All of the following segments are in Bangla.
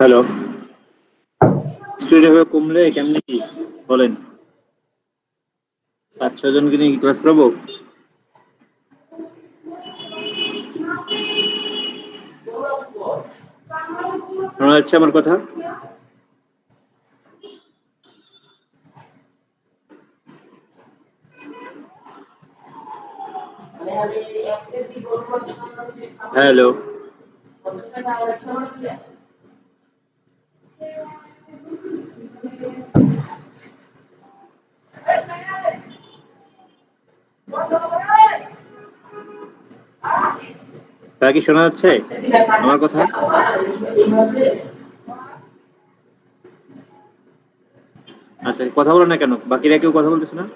হ্যালো, স্টুডেন্ট হবে কমলে কেমনি কি বলেন? 5-6 জনকে নিয়ে ক্লাস করবো? শোনা যাচ্ছে আমার কথা? হ্যালো, তা কি শোনা যাচ্ছে আমার কথা? আচ্ছা, কথা বলো না কেন? বাকিরা কেউ কথা বলতেছে না?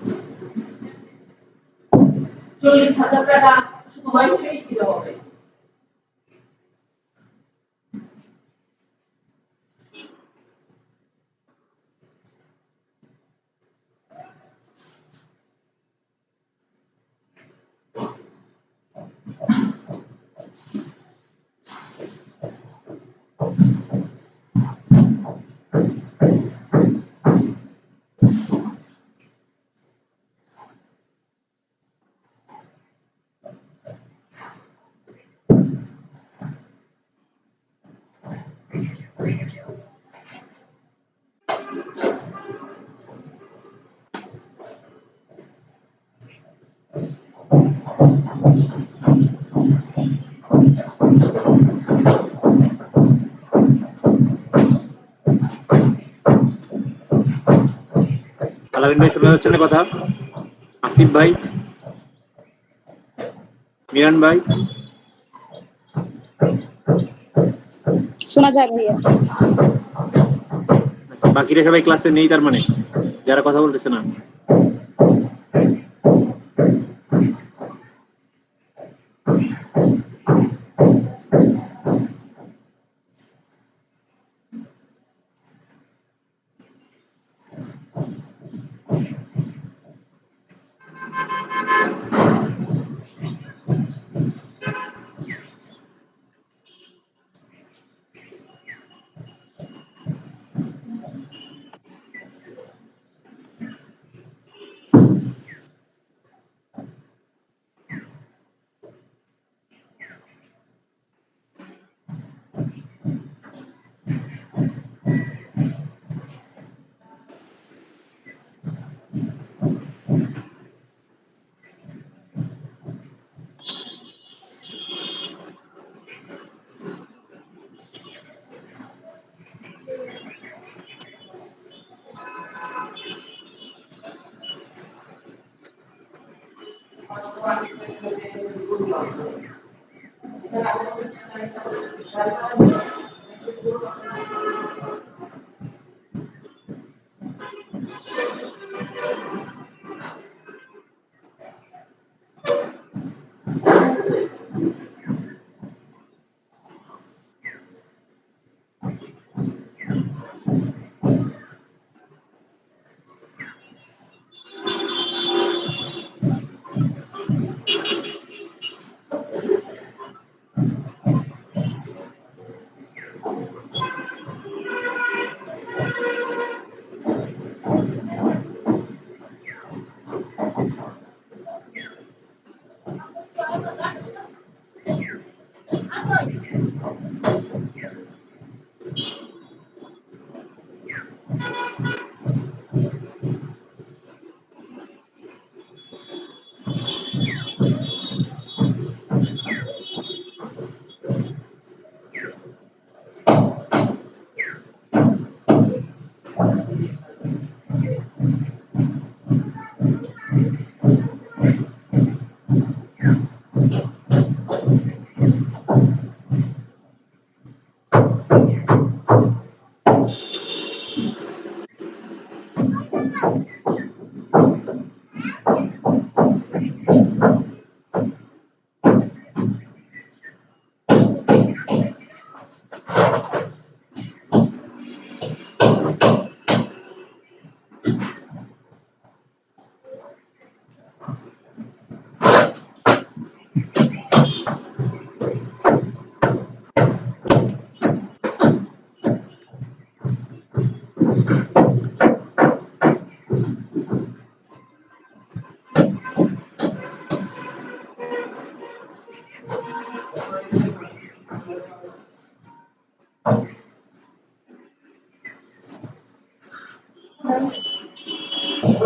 আলামিন ভাই শোনা যাচ্ছে না কথা? আসিফ ভাই, মিরান ভাই, শোনা যায় ভাইয়া। আচ্ছা বাকিরা সবাই ক্লাসে নেই তার মানে, যারা কথা বলতেছে না?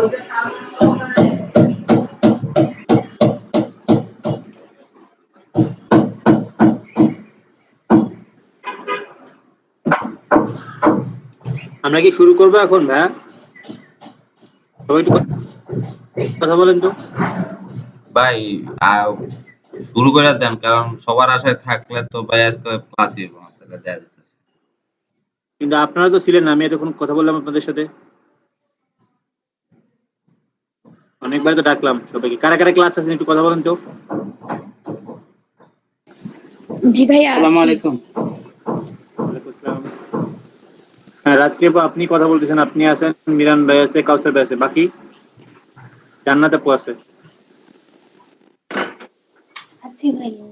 আমরা কি শুরু করবো এখন ভাইয়া? সবাই একটু কথা বলেন তো। ভাই শুরু করে দেন, কারণ সবার আশায় থাকলে তো ভাই আজকে ক্লাসই হবে না, তাহলে দেয়া যেতেছে। কিন্তু আপনারা তো ছিলেন না, আমি এতক্ষণ কথা বললাম আপনাদের সাথে, অনেকবার তো ডাকলাম সবাইকে। কারা কারা ক্লাস আছেন একটু কথা বলেন তো। জি ভাইয়া আসসালামু আছি। আলাইকুম। ওয়ালাইকুম আসসালাম। হ্যাঁ, রাত্রে আপনি কথা বলতেছেন, আপনি আছেন, মিরান ভাই আছে, কাউসার ভাই আছে, বাকি জান্নাত আপু আছে। আছি ভাইয়া।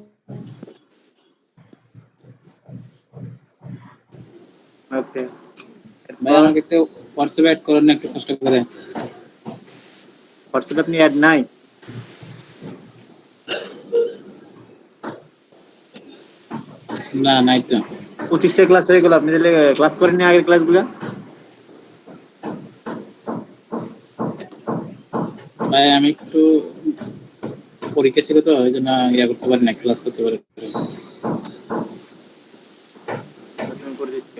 ওকে, ভাই আমাকে একটু হোয়াটসঅ্যাপে অ্যাড করেন না একটু কষ্ট করে। হোয়াটসঅ্যাপে আপনি অ্যাড নাই? না, নাই তো। 25টা ক্লাস হয়ে গেল, আপনি তাহলে ক্লাস করেননি আগের ক্লাসগুলো? ভাই আমি একটু পরীক্ষা ছিল তো, ওই জন্য ইয়া করতে পারি না, ক্লাস করতে পারি। আমি করে দিচ্ছি।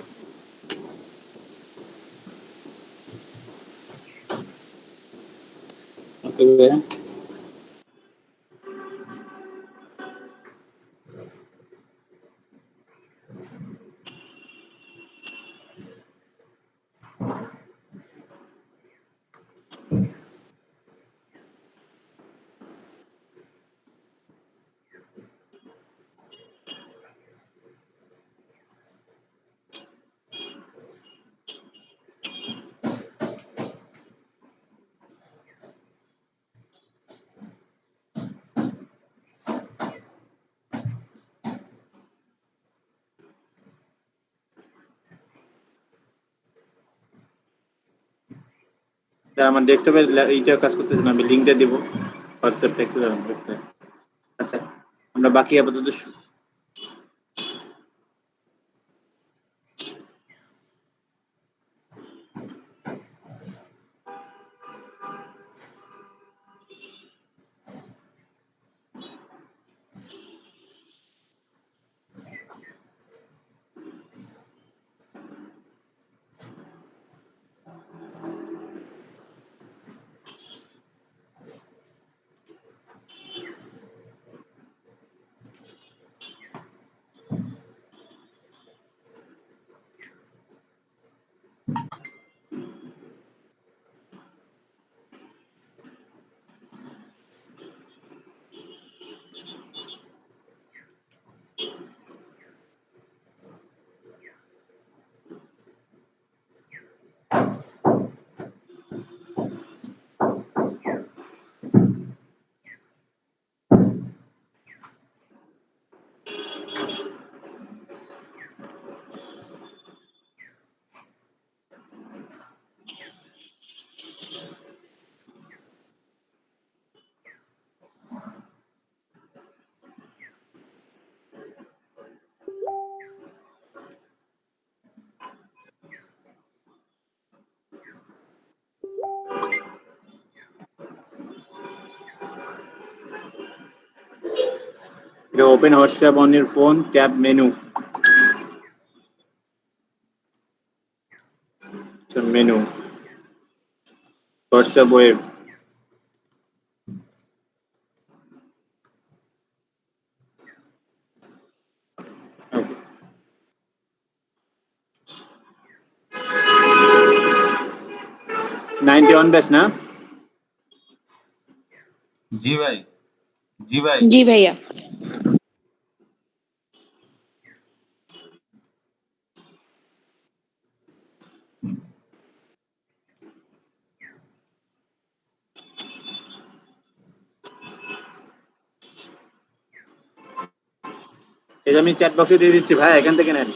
ওকে ভাইয়া। আমার ডেস্কটপে এইটা কাজ করতেছে না, আমি লিঙ্কটা দিব হোয়াটসঅ্যাপটা, একটু দাঁড়ান। আচ্ছা, আমরা বাকি আপাতত open WhatsApp on your phone, tap menu. So menu, WhatsApp web. Okay. $91 বেশ না? জি ভাই, জি ভাই। জি ভাইয়া। এই যে আমি চ্যাট বক্সে দিয়ে দিচ্ছি ভাই, এখান থেকে নেন।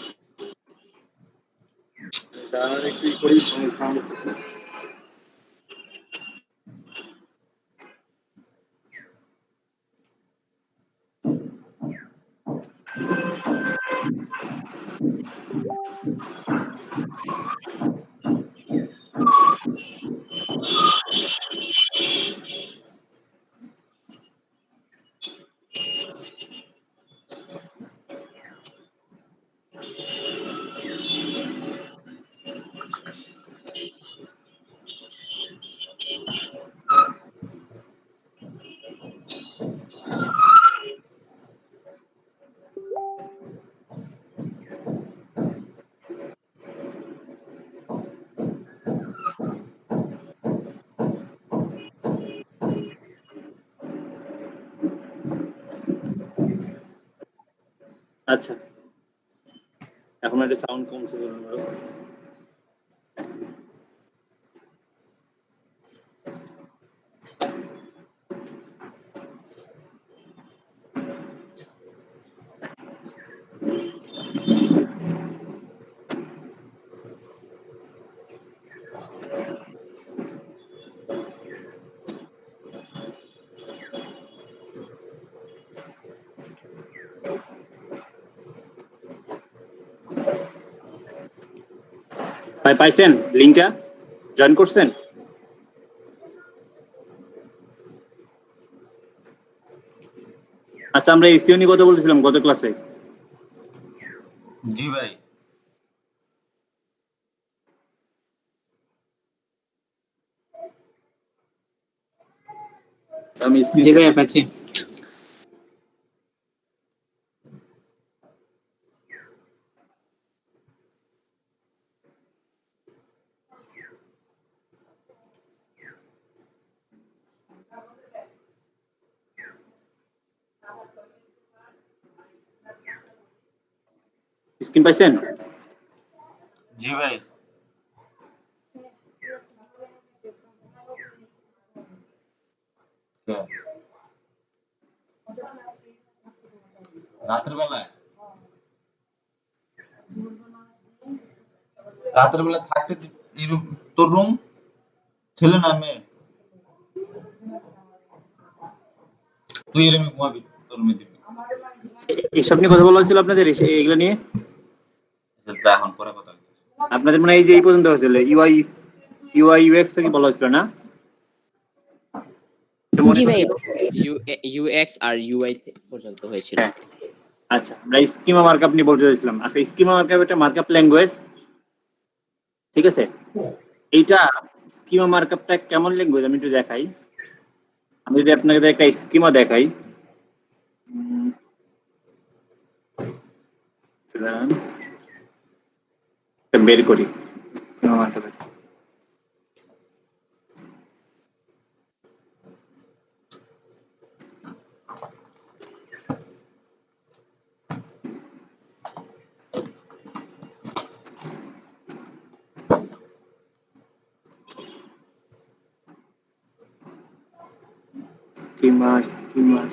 একটু করি সাউন্ড। আচ্ছা, এখন একটা সাউন্ড কমছে বলুন আরো। ভাই পাইছেন লিংকটা? জয়েন করছেন? আচ্ছা, আমরা এসইও নিয়ে কথা বলতেছিলাম গত ক্লাসে। জি ভাই। আমি জি ভাইয়া পাচ্ছি। স্ক্রিন পাইছেন? জি ভাই। রাতের বেলায় থাকতে এই রুম, তোর রুম ছেলে না মেয়ে? তুই এর আমি ঘুমাবি, তোর রুমে দিবি। এইসব নিয়ে কথা বলা হয়েছিল আপনাদের, এগুলো নিয়ে? যা, এখন পরে কথা বলছি। আপনাদের মানে এই যে এই পর্যন্ত হয়েছিল ইউআই ইউএক্স থেকে বলা হয়েছিল না? এটা মনে জি করছি। ভাইয়া। ইউএক্স আর ইউআই পর্যন্ত হয়েছিল। হ্যাঁ, আচ্ছা, আমরা স্কিমা মার্কআপ নিয়ে বলতে চাইছিলাম। আচ্ছা, স্কিমা মার্কআপ একটা মার্কআপ ল্যাঙ্গুয়েজ, ঠিক আছে? এইটা স্কিমা মার্কআপটা কেমন ল্যাঙ্গুয়েজ আমি একটু দেখাই। আমি যদি আপনাকে একটা স্কিমা দেখাই, বের করি স্কিমা মার্কআপ।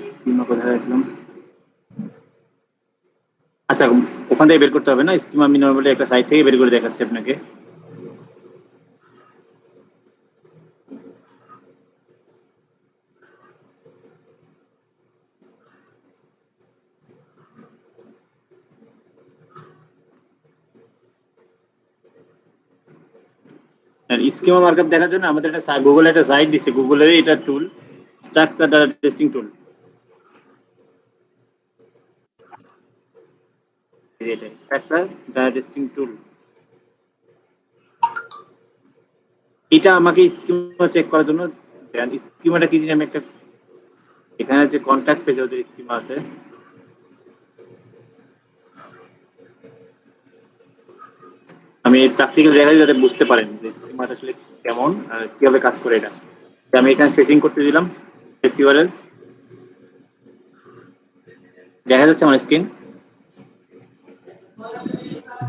স্কিমা কোথায় রাখলাম? আচ্ছা, ওখান থেকে বের করতে হবে না। স্কিমা আমি নরমালি একটা সাইট থেকে বের করে দেখাচ্ছি আপনাকে। স্কিমা মার্কআপ দেখার জন্য আমাদের একটা গুগল একটা সাইট দিছে, গুগলের এটা টুল, স্ট্রাকচার ডাটা টেস্টিং টুল। এটা স্ট্রাকচার ডাটা টেস্টিং টুল। এটা আমাকে স্কিমা চেক করার জন্য, স্কিমাটা কি জিনিস আমি একটা, এখানে যে কন্ট্যাক্ট পেজে ওদের স্কিমা আছে, আমি প্র্যাকটিক্যাল দেখাই যাতে বুঝতে পারেন যে স্কিমাটা আসলে কেমন আর কিভাবে কাজ করে এটা। আমি এখানে ফেসিং করতে দিলাম ইউআরএল, দেখা যাচ্ছে আমার স্ক্রিন?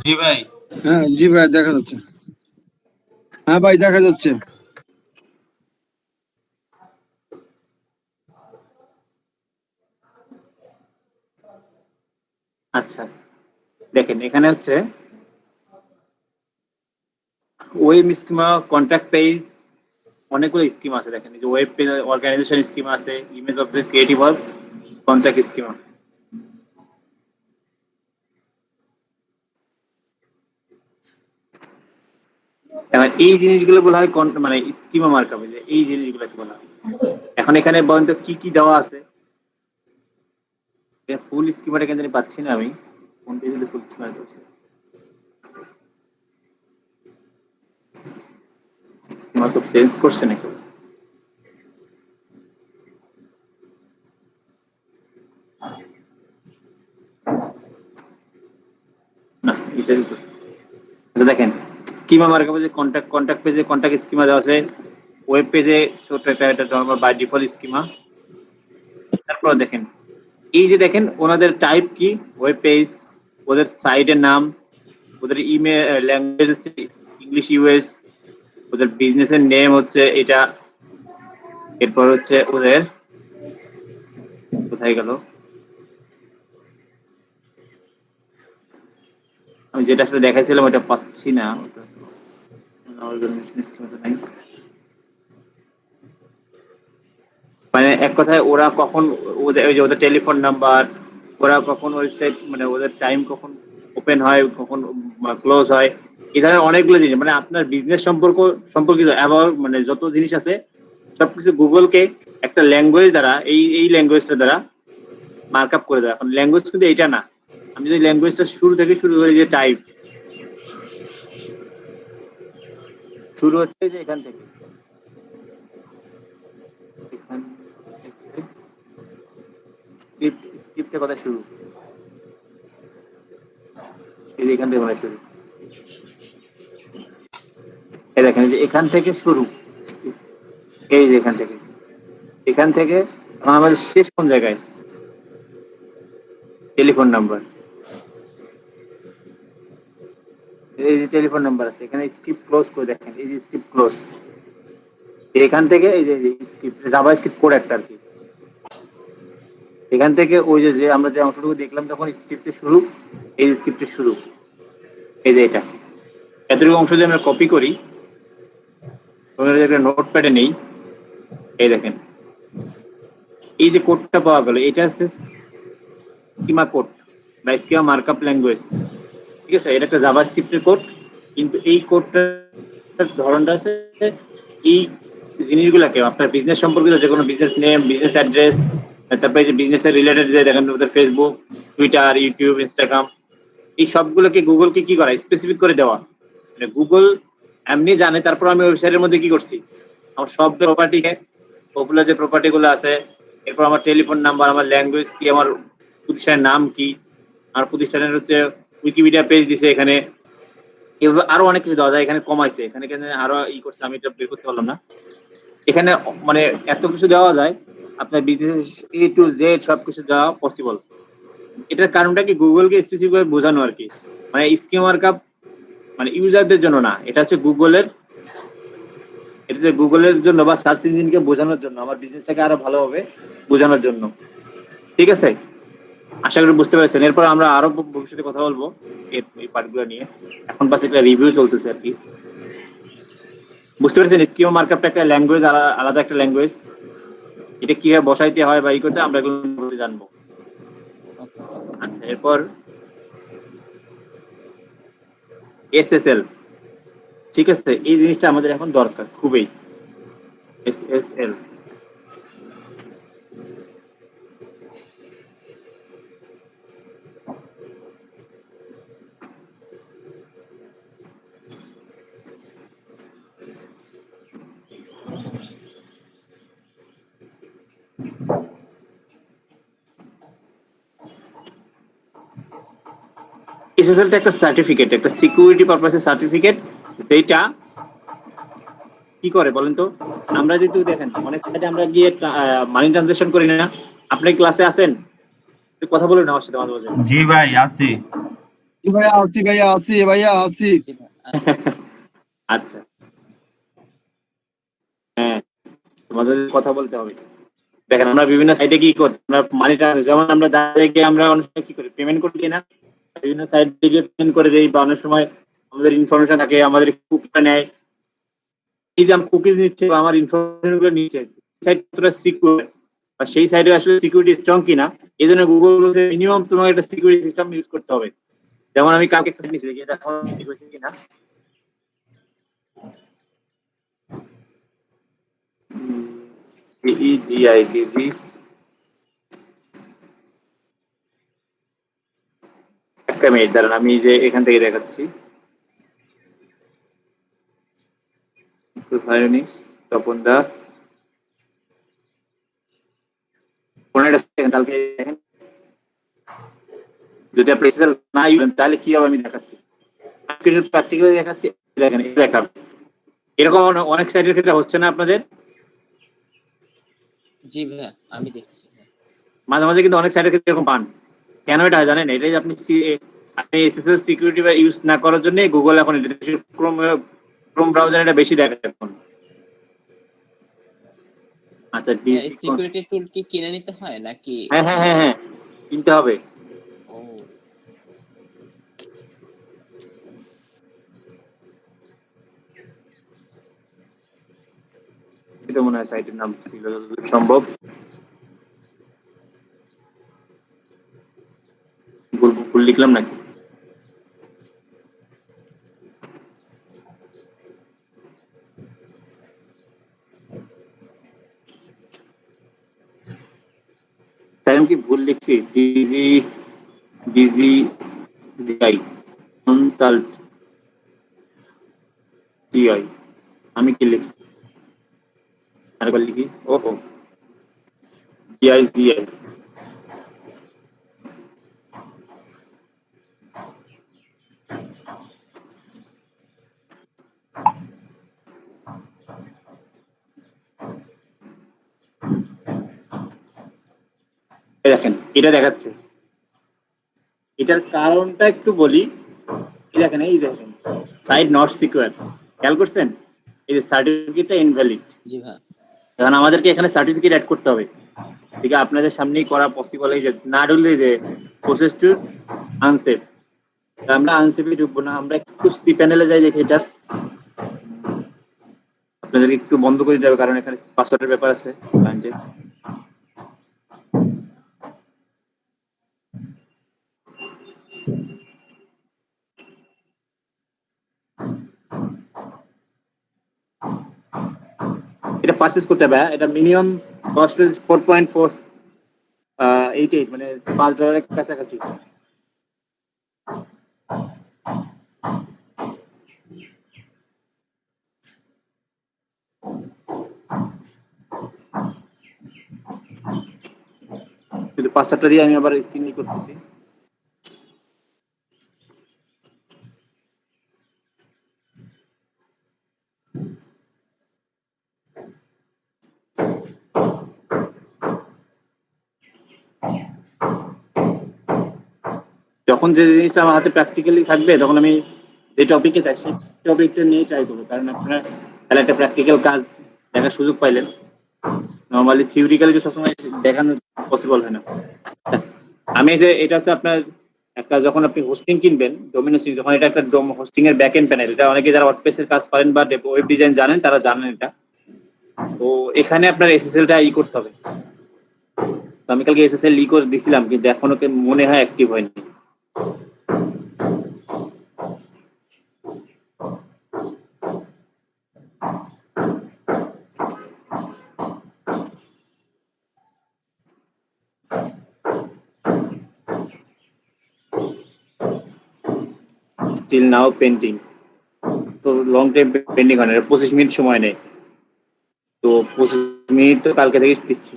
জি ভাই। হ্যাঁ জি ভাই, দেখা যাচ্ছে। হ্যাঁ ভাই, দেখা যাচ্ছে। আচ্ছা, দেখেন এখানে হচ্ছে ওয়েব স্কিমা, কন্ট্যাক্ট পেজ, অনেকগুলো স্কিম আছে। দেখেন এই যে ওয়েব পেজ অর্গানাইজেশন স্কিম আছে, image of the creative work, contact schema. এবার এই জিনিসগুলো বলা হয় মানে স্কিমা মার্কআপ, যে এই জিনিসগুলোকে বলা হয়। এখন এখানে বলেন তো কি কি দেওয়া আছে? ফুল স্কিমাটা কেন জানি পাচ্ছি না আমি, কোন পেজে ফুল স্কিমা করছি। মার্কআপ চেঞ্জ করছে নাকি? না, এটাই তো। আচ্ছা দেখেন, স্কিমা মার্কআপে যে কন্ট্যাক্ট পেজে কন্ট্যাক্ট স্কিমা দেওয়া আছে, ওয়েব পেজে ছোট একটা নরমাল বাই ডিফল্ট স্কিমা। তারপর দেখেন এই যে দেখেন ওনাদের টাইপ কি, ওয়েব পেজ, ওদের সাইটের নাম, ওদের ইমেল ল্যাঙ্গুয়েজ হচ্ছে ইংলিশ ইউএস, ওদের বিজনেসের নেম হচ্ছে এটা, এরপর হচ্ছে ওদের কোথায় গেল, আমি যেটা আসলে দেখাইছিলাম ওটা পাচ্ছি না, মানে এক কথায় ওরা কখন ওদের ওই যে ওদের টেলিফোন নাম্বার, ওরা কখন ওয়েবসাইট মানে ওদের টাইম কখন ওপেন হয় কখন ক্লোজ হয়, এই ধরনের অনেকগুলো জিনিস মানে আপনার বিজনেস সম্পর্কিত অ্যাবাউট মানে যত জিনিস আছে সবকিছু গুগলকে একটা ল্যাঙ্গুয়েজ দ্বারা এই ল্যাঙ্গুয়েজটা দ্বারা মার্ক আপ করে দেয়। এখন ল্যাঙ্গুয়েজ কিন্তু এটা না, আমি যদি ল্যাঙ্গুয়েজটা শুরু থেকে শুরু করি যে টাইপ শুরু হচ্ছে যে এখান থেকে স্ক্রিপ্টের কথা শুরু, এই যে এখান থেকে বলা শুরু, এই দেখেন যে এখান থেকে শুরু, এই যে এখান থেকে এখন আমাদের শেষ কোন জায়গায়, টেলিফোন নাম্বার, এই যে টেলিফোন নাম্বার আছে এখানে স্ক্রিপ্ট ক্লোজ করে দেখেন, এই যে স্ক্রিপ্ট ক্লোজ, এখান থেকে এই যে স্ক্রিপ্ট জাভা স্ক্রিপ্ট কোড একটা আর কি, এখান থেকে ওই যে আমরা যে অংশটুকু দেখলাম তখন স্ক্রিপ্টের শুরু, এই যে স্ক্রিপ্টের শুরু, এই যে এটা এতটুকু অংশ যদি আমরা কপি করি, একটা নোটপ্যাডে নেই, এই দেখেন এই যে কোডটা পাওয়া গেল এটা হচ্ছে স্কিমা কোড বা স্কিমা মার্কআপ ল্যাঙ্গুয়েজ, ঠিক আছে, এটা একটা জাভা স্ক্রিপ্টের কোড, কিন্তু এই কোডটার ধরনটা আছে এই জিনিসগুলোকে আপনার বিজনেস সম্পর্কিত যে কোনো বিজনেস নেম, বিজনেস অ্যাড্রেস, তারপরে যে বিজনেসের রিলেটেড যে দেখেন ওদের ফেসবুক, টুইটার, ইউটিউব, ইনস্টাগ্রাম, এই সবগুলোকে গুগলকে কি করা স্পেসিফিক করে দেওয়া, মানে গুগল এমনি জানে, তারপর আমি ওয়েবসাইটের মধ্যে কি করছি আমার সব প্রপার্টিকে পপুলার যে প্রপার্টি গুলো আছে, এরপর আমার টেলিফোন নাম্বার, আমার ল্যাঙ্গুয়েজ কি, আমার প্রতিষ্ঠানের নাম কি, আমার প্রতিষ্ঠানের হচ্ছে উইকিপিডিয়া পেজ দিছে এখানে, এভাবে আরো অনেক কিছু দেওয়া যায়, এখানে কমাইছে, এখানে আরো ই করছে, আমি এটা বের করতে পারলাম না, এখানে মানে এত কিছু দেওয়া যায় আপনার বিজনেস এ টু জেড সবকিছু দেওয়া পসিবল। এটার কারণটা কি গুগলকে স্পেসিফিক ভাবে বোঝানো আর কি, মানে স্কিম মার্কআপ মানে ইউজারদের জন্য না, এটা হচ্ছে গুগলের জন্য বা সার্চ ইঞ্জিনকে বোঝানোর জন্য, আমার বিজনেসটাকে আরো ভালোভাবে বোঝানোর জন্য, ঠিক আছে, আশা করি বুঝতে পেরেছেন। এরপর আমরা আরো ভবিষ্যতে কথা বলবো এই পার্টগুলো নিয়ে, এখন বাস একটা রিভিউ চলতেছে আর কি। বুঝতে পেরেছেন স্কিমা মার্কআপটা একটা ল্যাঙ্গুয়েজ, আলাদা একটা ল্যাঙ্গুয়েজ, এটা কিভাবে বসাইতে হয় বা ই করতে আমরা এগুলো জানবো। আচ্ছা, এরপর এসএসএল, ঠিক আছে, এই জিনিসটা আমাদের এখন দরকার খুবই, এসএসএল এসএসএলটা একটা সার্টিফিকেট, একটা সিকিউরিটি পারপাসের সার্টিফিকেট, যেটা কি করে বলেন তো, আমরা যেহেতু দেখেন অনেক সাইডে আমরা গিয়ে মানি ট্রানজাকশন করি না, আপনি ক্লাসে আছেন একটু কথা বলুন আমার সাথে মাঝে মাঝে। জি ভাই আছি। ভাইয়া আসি। জি ভাই, আচ্ছা, হ্যাঁ, তোমাদের কথা বলতে হবে। দেখেন আমরা বিভিন্ন সাইটে কি করি, আমরা মানি ট্রান্সফার, যেমন আমরা দাঁড়িয়ে গিয়ে আমরা অনেক সময় কি করি পেমেন্ট করি না, বিভিন্ন সাইটে গিয়ে পেমেন্ট করে দেই, বা অনেক সময় আমাদের ইনফরমেশন থাকে, আমাদের কুকিটা নেয়, এই যে আমি কুকিজ নিচ্ছে বা আমার ইনফরমেশন গুলো নিচ্ছে, সাইট কতটা সিকিউর বা সেই সাইটে আসলে সিকিউরিটি স্ট্রং কিনা, এই জন্য গুগল বলছে মিনিমাম তোমাকে একটা সিকিউরিটি সিস্টেম ইউজ করতে হবে। যেমন আমি কালকে একটা নিচ্ছি দেখি এটা ঠিক হয়েছে কিনা, EGIDG একটা মিনিট দাঁড়ান, আমি যে এখান থেকে দেখাচ্ছি তপন দা, কালকে দেখেন যদি আপনি না ইউজ তাহলে কি হবে আমি দেখাচ্ছি, প্র্যাকটিক্যালি দেখাচ্ছি, দেখেন দেখাবে এরকম অনেক সাইটের ক্ষেত্রে হচ্ছে না আপনাদের? জি ভাইয়া আমি দেখছি। মাঝে মাঝে কিন্তু অনেক সাইটের ক্ষেত্রে এরকম পান। কেন এটা হয় জানেন? এটাই যে আপনি এসএসএল সিকিউরিটি ইউজ না করার জন্য গুগল এখন ক্রোম ক্রোম ব্রাউজার এটা বেশি দেখায় এখন। আচ্ছা এই সিকিউরিটি টুল কি কিনে নিতে হয় নাকি হ্যাঁ হ্যাঁ ফ্রি? হ্যাঁ হ্যাঁ, কিনতে হবে। ও এটা মনে হয় সাইটের নাম ছিল যতদূর সম্ভব। ভুল লিখলাম নাকি? তাই আমি কি ভুল লিখছি? Digi digi GI consult GI, আমি কি লিখছি? আরেকবার লিখি। ওহো, জিআই জিআই। দেখেন এটা দেখাচ্ছে। এটার কারণটা একটু বলি। দেখেন এই দেখেন সাইট নট সিকিউর, খেয়াল করছেন? এই যে সার্টিফিকেটটা ইনভ্যালিড। জি ভাই। এখন আমাদেরকে এখানে সার্টিফিকেট অ্যাড করতে হবে। ঠিক আছে, আপনাদের সামনেই করা পসিবল। এই যে না ঢুকলে যে প্রসেস টু আনসেফ, আমরা আনসেফে ঢুকবো না। আমরা একটু সি প্যানেলে যাই, দেখি এটা আপনাদেরকে একটু বন্ধ করে দিতে হবে, কারণ এখানে পাসওয়ার্ডের ব্যাপার আছে ক্লায়েন্টের। এটা পারচেজ করতে হবে। এটা মিনিমাম কস্ট 4.488, মানে $5 কাছাকাছি। শুধু পাসওয়ার্ডটা দিয়ে আমি আবার স্ক্রিন করতেছি। যখন যে জিনিসটা আমার হাতে প্র্যাকটিক্যালি থাকবে, তখন আমি যে টপিকে থাকি সেই টপিকটা নিয়ে ট্রাই করবো। কারণ আপনারা তাহলে একটা প্র্যাকটিক্যাল কাজ দেখার সুযোগ পাইলেন। নর্মালি থিওরিক্যালি যে সবসময় দেখানো পসিবল হয় না। আমি যে এটা হচ্ছে আপনার একটা, যখন আপনি হোস্টিং কিনবেন ডোমেন হোস্টিং, যখন এটা একটা হোস্টিং এর ব্যাকএন্ড প্যানেল। এটা অনেকে যারা ওয়ার্ডপ্রেস এর কাজ করেন বা ওয়েব ডিজাইন জানেন তারা জানেন এটা। তো এখানে আপনার এসএসএল টা করতে হবে। তো আমি কালকে এসএসএল করে দিছিলাম, কিন্তু এখনো মনে হয় অ্যাক্টিভ হয়নি। Still now pending. তো লং টাইম পেন্ডিং হয় না, 25 মিনিট সময় নেয়। তো 25 মিনিট তো কালকে থেকে দিচ্ছি।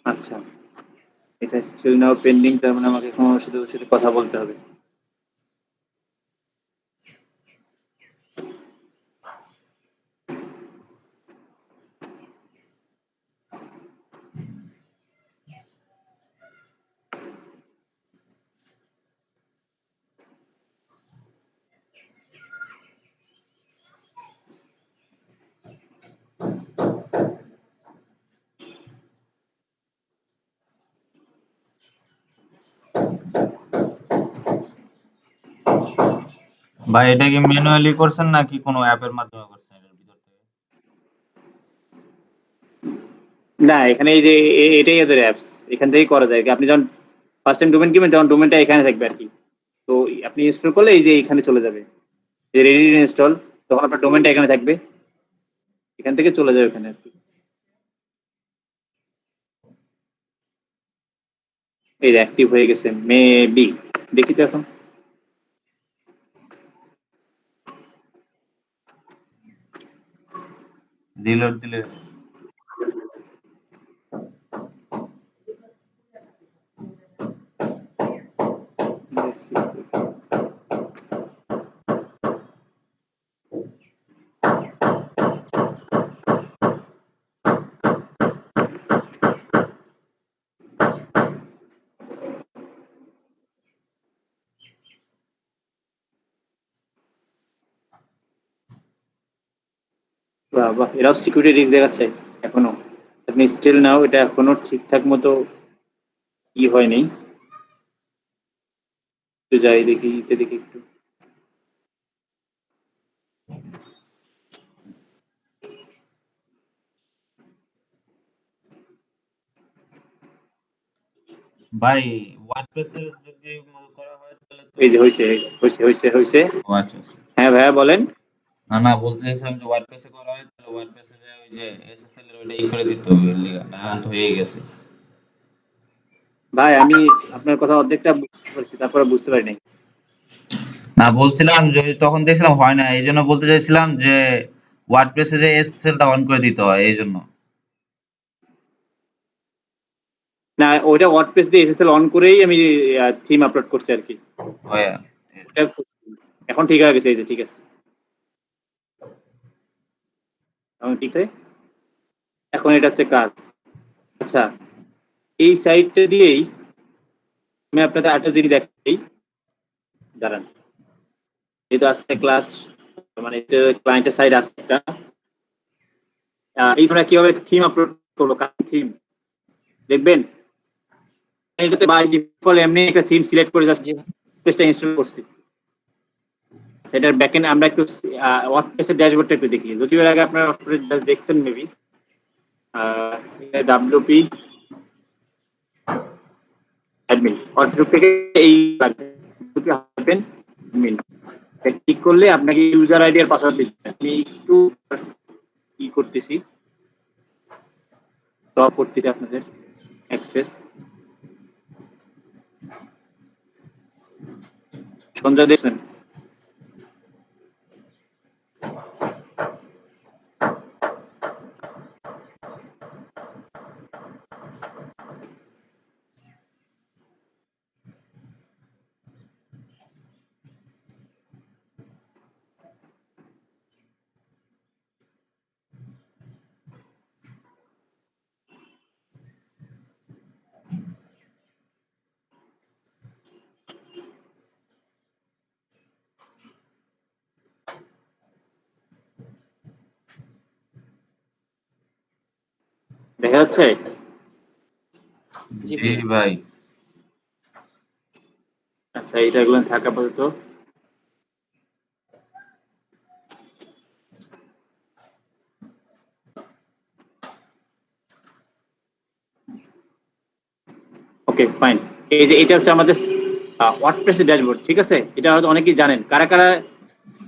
আচ্ছা, এটা স্টিল নাও পেন্ডিং, তার মানে আমাকে এখন ওর সাথে কথা বলতে হবে। ভাই এটা কি ম্যানুয়ালি করছেন নাকি কোনো অ্যাপের মাধ্যমে করছেন এটার ভিতর থেকে? না, এখানে এই যে এটাই এদের অ্যাপস, এখান থেকেই করা যায়। আপনি যখন ফার্স্ট টাইম ডোমেন কিনবেন তখন ডোমেনটা এখানে থাকবে আর কি। তো আপনি ইনস্টল করলে এই যে এখানে চলে যাবে, যে রেডি ইনস্টল, তখন আপনার ডোমেনটা এখানে থাকবে, এখান থেকে চলে যাবে এখানে আর কি। এই অ্যাক্টিভ হয়ে গেছে মেবি। দেখি তো এখন। রিলোড দিলে বাহ বাহ, এরাও সিকিউরিটি রিস্ক দেখাচ্ছে এখনো। আপনি স্টিল নাও, এটা এখনো ঠিকঠাক মতো ই হয়নি। তো যাই দেখি, ইতে দেখি একটু। ভাই ওয়ার্ডপ্রেসের যদি করা হয় তাহলে তো এই যে হয়েছে হয়েছে হয়েছে হয়েছে। ও আচ্ছা আচ্ছা। হ্যাঁ ভাইয়া বলেন। না না বলতে চাইছিলাম যে ওয়ার্ডপ্রেসে করা হয় তাহলে ওয়ার্ডপ্রেসে যে ওই যে এসএসএল এর ওইটা ই করে দিতে হবে এর লিগা। এখন তো হয়ে গেছে। ভাই আমি আপনার কথা অর্ধেকটা বুঝতে পারছি, তারপরে বুঝতে পারি নাই। না বলছিলাম যে তখন দেখছিলাম হয় না, এই জন্য বলতে চাইছিলাম যে ওয়ার্ডপ্রেসে যে এসএসএলটা অন করে দিতে হয় এই জন্য। না, ওইটা ওয়ার্ডপ্রেস দিয়ে এসএসএল অন করেই আমি থিম আপলোড করছি আর কি। হয় ওটা এখন ঠিক হয়ে গেছে, এই যে ঠিক আছে, এখন ঠিক আছে। এখন এটা হচ্ছে কাজ। আচ্ছা, এই সাইটটা দিয়েই আমি আপনাদের আরেকটা জিনিস দেখাই, দাঁড়ান। যেহেতু আজকে ক্লাস, মানে ক্লায়েন্টের সাইড আছে একটা, এই সময় কিভাবে থিম আপলোড করবো, থিম দেখবেন। এটাতে বাই ডিফল্ট এমনি একটা থিম সিলেক্ট করে জাস্ট জি ভাই। পেজটা ইনস্টল করছি। সেটার ব্যাকএন্ড আমরা একটু ওয়ার্ডপ্রেসের ড্যাশবোর্ডটা একটু দেখি, যদিও এর আগে আপনারা ওয়ার্ডপ্রেস দেখছেন মেবি। ডাব্লিউপি অ্যাডমিন ওয়ার্ডপ্রেস থেকে এই লাগবে, অ্যাডমিন ক্লিক করলে আপনাকে ইউজার আইডি আর পাসওয়ার্ড দিতে হবে। আমি একটু কি করতেছি, ড্রপ করতেছি আপনাদের অ্যাক্সেস। সঞ্জয় দেখছেন? দেখা যাচ্ছে? জি জি ভাইয়া। ভাই। আচ্ছা, এটা এগুলো থাকা আপাতত। Okay fine. এই যে এটা হচ্ছে আমাদের ওয়ার্ডপ্রেসের ড্যাশবোর্ড, ঠিক আছে? এটা হয়তো অনেকেই জানেন। কারা কারা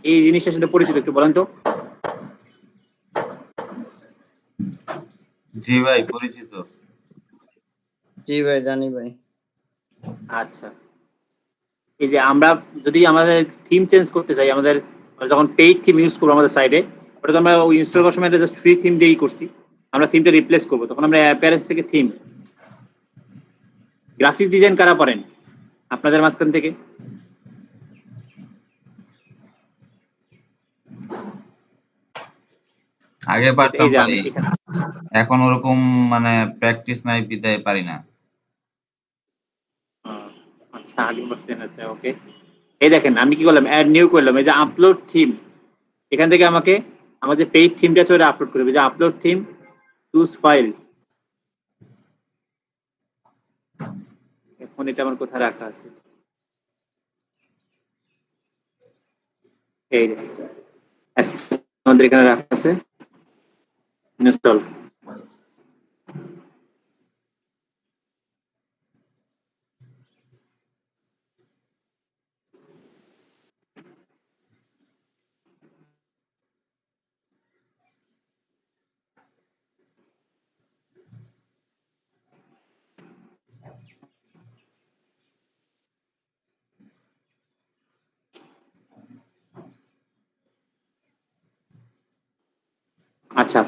এই জিনিসটার সাথে পরিচিত একটু বলেন তো। জি ভাই পরিচিত। জি ভাই, জানি ভাই। আচ্ছা, এই যে আমরা যদি আমাদের থিম চেঞ্জ করতে চাই, আমাদের যখন পেইড থিম ইউজ করবো আমাদের সাইডে, ওটা তো আমরা ওই ইনস্টল করার সময় জাস্ট ফ্রি থিম দিয়েই করছি। আমরা থিমটা রিপ্লেস করবো, তখন আমরা অ্যাপিয়ারেন্স থেকে থিম, গ্রাফিক ডিজাইন কারা পারেন আপনাদের মাঝখান থেকে? আগে এই পারতাম যে ভাই, আমি এখানে, এখন ওরকম মানে প্র্যাকটিস নাই বিদায় পারি না। আচ্ছা আগে বলতেন, আচ্ছা ওকে। এই দেখেন আমি কি করলাম, অ্যাড নিউ করলাম, এই যে আপলোড থিম, এখান থেকে আমাকে আমার যে পেইড থিমটা আছে ওটা আপলোড করবে, যে আপলোড থিম, চুজ ফাইল। এখন এটা আমার কোথায় রাখা আছে, এই যে আমাদের এখানে রাখা আছে, ইনস্টল। আচ্ছা,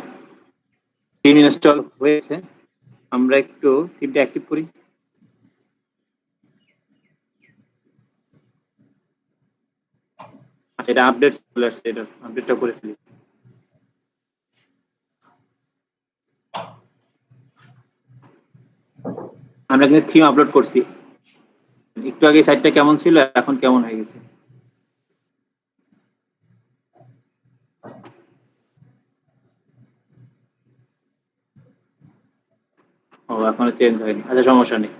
থিম ইনস্টল হয়েছে। আমরা একটু থিমটা অ্যাক্টিভ করি। আচ্ছা, এটা আপডেট চলে আসছে, এটা আপডেটটা করে ফেলি। আমরা কিন্তু থিম আপলোড করছি। একটু আগে সাইটটা কেমন ছিল, এখন কেমন হয়ে গেছে। ও, এখনো চেঞ্জ হয়নি। আচ্ছা, সমস্যা নেই।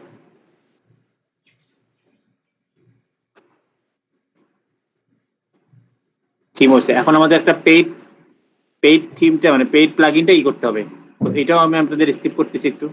থিম হচ্ছে, এখন আমাদের একটা পেইড থিমটা মানে পেইড প্লাগইনটা করতে হবে। তো এটাও আমি আপনাদের স্কিপ করতেছি একটু।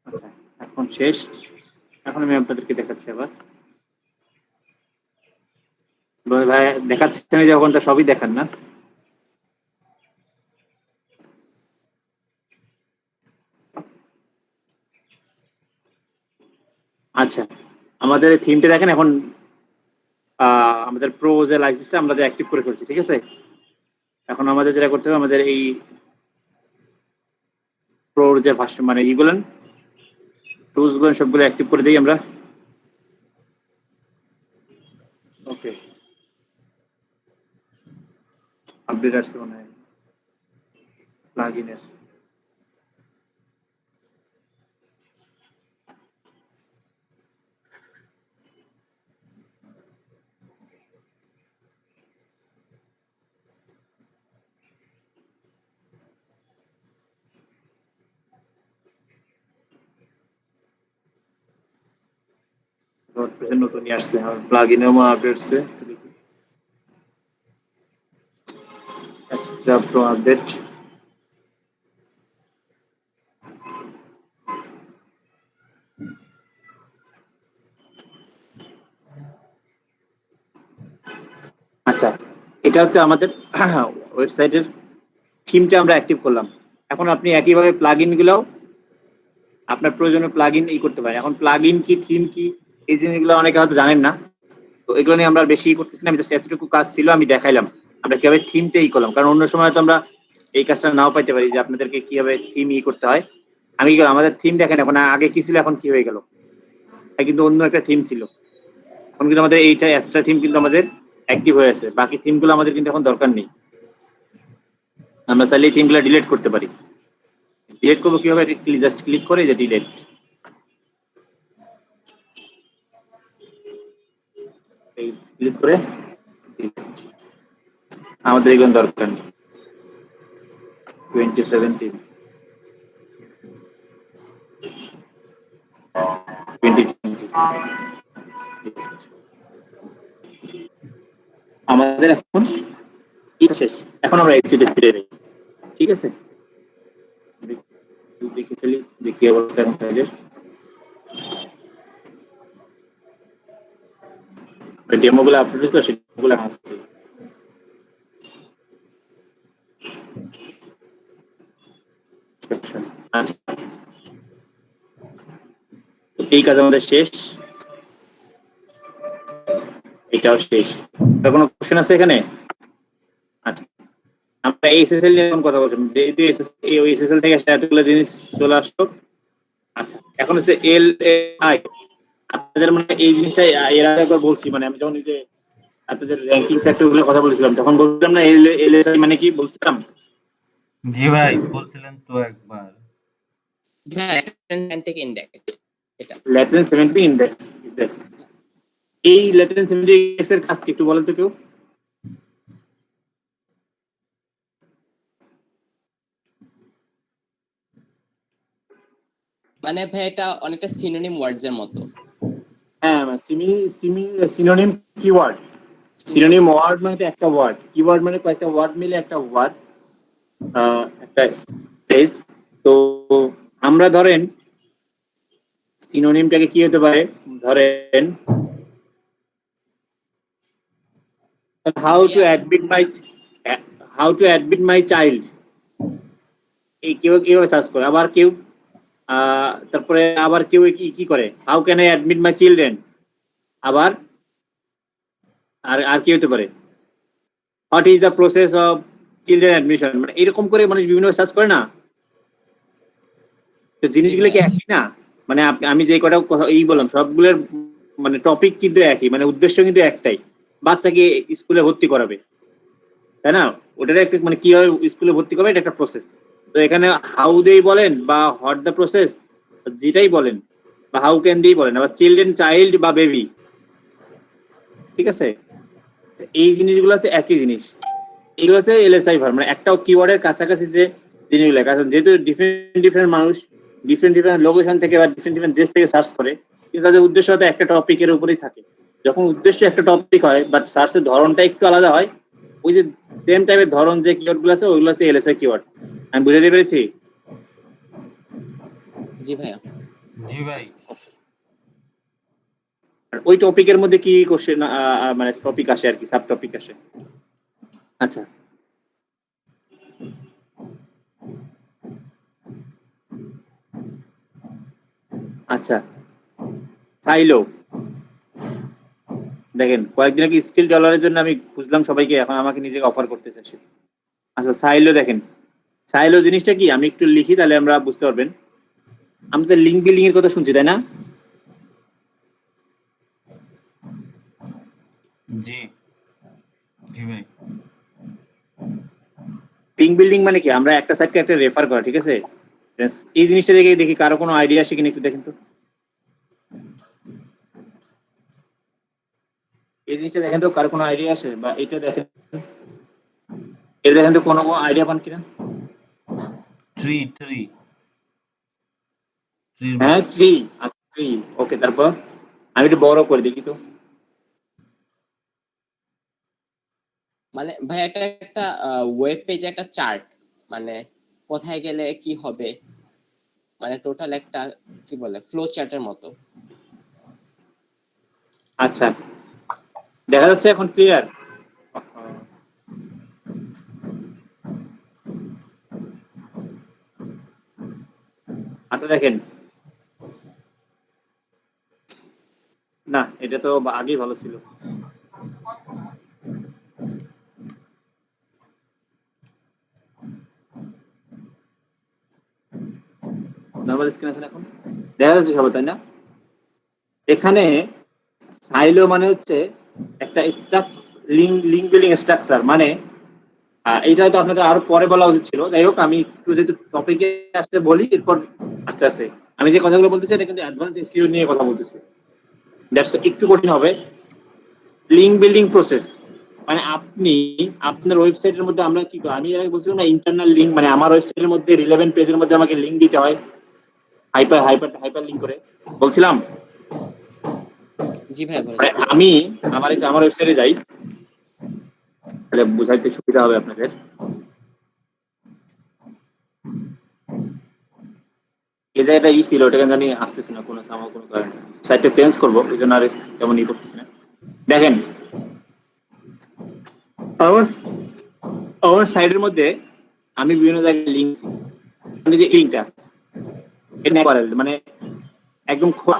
আচ্ছা, এখন শেষ। এখন আমি আপনাদেরকে দেখাচ্ছি আবার। ভাই দেখাচ্ছি আমি যখনটা সবই দেখান না। আচ্ছা, আমাদের থিমটা দেখেন এখন। আমাদের প্রো যে লাইসেন্সটা আমরা অ্যাক্টিভ করে ফেলছি, ঠিক আছে। এখন আমাদের যেটা করতে হবে, আমাদের এই প্রোর যে ভার্সন মানে ইগুলেন টুলস গুলো সবগুলো অ্যাক্টিভ করে দিই আমরা। ওকে, আপডেট আসছে মনে হয় প্লাগইনের। নতুন নিয়ে আসছে, প্লাগইনেও আপডেট আসছে। Extra pro update. আচ্ছা, এটা হচ্ছে আমাদের ওয়েবসাইটের থিমটা আমরা অ্যাক্টিভ করলাম। এখন আপনি একইভাবে প্লাগইন গুলো আপনার প্রয়োজনীয় প্লাগইন করতে পারেন। এখন প্লাগইন কি, থিম কি, এই জিনিসগুলো অনেকে হয়তো জানেন না। তো এগুলো নিয়ে আমরা বেশি করতেছি না, আমি জাস্ট এতটুকু কাজ ছিল আমি দেখাইলাম আমরা কিভাবে থিমটা করলাম। কারণ অন্য সময় তো আমরা এই কাজটা নাও পাইতে পারি যে আপনাদেরকে কিভাবে থিম করতে হয়। আমি কি আমাদের থিম দেখেন এখন, আগে কি ছিল এখন কি হয়ে গেল, কিন্তু অন্য একটা থিম ছিল। এখন কিন্তু আমাদের এইটা এক্সট্রা থিম কিন্তু আমাদের অ্যাক্টিভ হয়ে আছে। বাকি থিমগুলো আমাদের কিন্তু এখন দরকার নেই। আমরা চাইলে এই থিমগুলো ডিলিট করতে পারি। ডিলিট করবো কিভাবে, জাস্ট ক্লিক করে যে ডিলিট, এই ক্লিক করে আমাদের এগুলো দরকার নেই। 2017 2020 আমাদের এখন শেষ। এখন আমরা এক্সিটে ফিরে যাই, ঠিক আছে। দেখে ফেলি দেখি অবস্থা এখন সাইডের ডেমো গুলো আপলোড হয়েছিল সেগুলো আসছে। আচ্ছা, এই কাজ আমাদের শেষ। এই এইটাও শেষ। কোনো কোশ্চেন আছে এখানে? আচ্ছা, আমরা এসএসএল নিয়ে এখন কথা বলছিলাম, যেহেতু এসএসএল থেকে এতগুলো জিনিস চলে আসতো। আচ্ছা, এখন হচ্ছে এল আই। আপনাদের মানে এই জিনিসটা এর আগে একবার বলছি, মানে আমি যখন যে আপনাদের র্যাঙ্কিং ফ্যাক্টর গুলো কথা বলছিলাম তখন বলছিলাম না এলএসআই মানে কি বলছিলাম? জি ভাই বলছিলেন তো একবার। ল্যাটেন্ট ইন্ডেক্স এটা। Latent seventy index. এই ল্যাটেন্ট সেভেন্টি ইন্ডেক্স এর কাজ কি একটু বলেন তো কেউ? মানে ভাই এটা অনেকটা সিনোনিম ওয়ার্ডস এর মতো। হ্যাঁ, সিনোনিম কিওয়ার্ড। সিনোনিম ওয়ার্ড মানে তো একটা ওয়ার্ড, কিওয়ার্ড মানে কয়েকটা ওয়ার্ড মিলে একটা ওয়ার্ড, একটা ফ্রেজ। তো আমরা ধরেন সিনোনিমটাকে কি হতে পারে, ধরেন how to admit my child, এই কেউ কিভাবে সার্চ করে। আবার কেউ তারপরে আবার কেউ কি করে, how can I admit my children. আবার আর কি হতে পারে, what is the process of children admission. মানে এরকম করে মানুষ বিভিন্ন সার্চ করে না। তো জিনিসগুলো কি একই না? মানে আমি যে কটা কথা এই বললাম সবগুলোর মানে টপিক কিন্তু একই, মানে উদ্দেশ্য কিন্তু একটাই, বাচ্চাকে স্কুলে ভর্তি করাবে, তাই না? ওটার একটা মানে কিভাবে স্কুলে ভর্তি করবে এটা একটা প্রসেস। তো এখানে হাউ দেই বলেন বা হোয়াট দ্য প্রসেস যেটাই বলেন, বা হাউ ক্যান দেই বলেন, আবার চিলড্রেন চাইল্ড বা বেবি, ঠিক আছে? এই জিনিসগুলো হচ্ছে একই জিনিস। এগুলো হচ্ছে এলএসআই ভার্ব, মানে একটা কিওয়ার্ডের কাছাকাছি যে জিনিসগুলো, কারণ যেহেতু ডিফারেন্ট মানুষ ডিফারেন্ট লোকেশন থেকে বা ডিফারেন্ট দেশ থেকে সার্চ করে, কিন্তু তাদের উদ্দেশ্য হয়তো একটা টপিকের উপরেই থাকে। যখন উদ্দেশ্য একটা টপিক হয় বাট সার্চের ধরনটা একটু আলাদা হয়, ওই যে সেম টাইপের ধরন যে কিওয়ার্ড গুলো আছে ওইগুলো হচ্ছে এলএসআই কিওয়ার্ড। আমি বুঝাতে পেরেছি? জি ভাইয়া। জি ভাই। আর ওই টপিকের মধ্যে কি কোশ্চেন মানে টপিক আসে আর কি, সাব টপিক আসে। আচ্ছা, আচ্ছা চাইলো দেখেন কয়েকদিন আগে স্কিল ডলারের জন্য আমি খুঁজলাম সবাইকে, এখন আমাকে নিজেকে অফার করতেছে সে। আচ্ছা সাইলো দেখেন, সাইলো জিনিসটা কি আমি একটু লিখি তাহলে আমরা বুঝতে পারবেন। আমরা তো লিঙ্ক বিল্ডিং এর কথা শুনছি তাই না? জি জি ভাই। লিঙ্ক বিল্ডিং মানে কি, আমরা একটা সাইটকে একটা রেফার করা, ঠিক আছে? এই জিনিসটা দেখে দেখি কারো কোনো আইডিয়া আসে কিনা একটু দেখেন তো। এই জিনিসটা দেখেন তো কারো কোনো আইডিয়া আসে, বা এটা দেখেন, এটা দেখেন তো কোনো আইডিয়া পান কিনা। ট্রি হ্যাঁ ট্রি, ট্রি, ওকে। তারপর আমি একটু বড় করে দেখি তো। মানে ভাই এটা একটা ওয়েব পেজে একটা চার্ট, মানে কোথায় গেলে কি হবে, মানে টোটাল একটা কি বলে ফ্লো চার্টের মতো। আচ্ছা দেখা যাচ্ছে এখন ক্লিয়ার? আচ্ছা দেখেন, না এটা তো আগেই ভালো ছিল। নরমাল স্ক্রিন আছে এখন দেখা যাচ্ছে সবাই তাই না? এখানে সাইলো মানে হচ্ছে একটা লিঙ্ক বিল্ডিং স্ট্রাকচার, মানে এইটা হয়তো আপনাদের আরো পরে বলা উচিত ছিল। যাই হোক আমি একটু যেহেতু টপিকে আসতে বলি, এরপর আস্তে আস্তে আমি যে কথাগুলো বলতেছি এটা কিন্তু অ্যাডভান্স এসইও নিয়ে কথা বলতেছি, দ্যাটস একটু কঠিন হবে। লিঙ্ক বিল্ডিং প্রসেস মানে আপনি আপনার ওয়েবসাইটের মধ্যে, আমরা কি আমি বলছিলাম না ইন্টারনাল লিঙ্ক, মানে আমার ওয়েবসাইটের মধ্যে রিলেভেন্ট পেজের মধ্যে আমাকে লিঙ্ক দিতে হয় হাইপার লিঙ্ক করে বলছিলাম। জি ভাই বলেছেন। আমি আমার ওয়েবসাইটে যাই, তাহলে বুঝাইতে সুবিধা হবে আপনাদের। এই জায়গাটা ছিল, ওটাকে জানি আসতেছি না কোনো কারণে, সাইটটা চেঞ্জ করবো এই জন্য আর তেমন করতেছি না। দেখেন আমার সাইটের মধ্যে আমি বিভিন্ন জায়গায় লিঙ্ক, যে লিঙ্কটা মানে একদম খোলা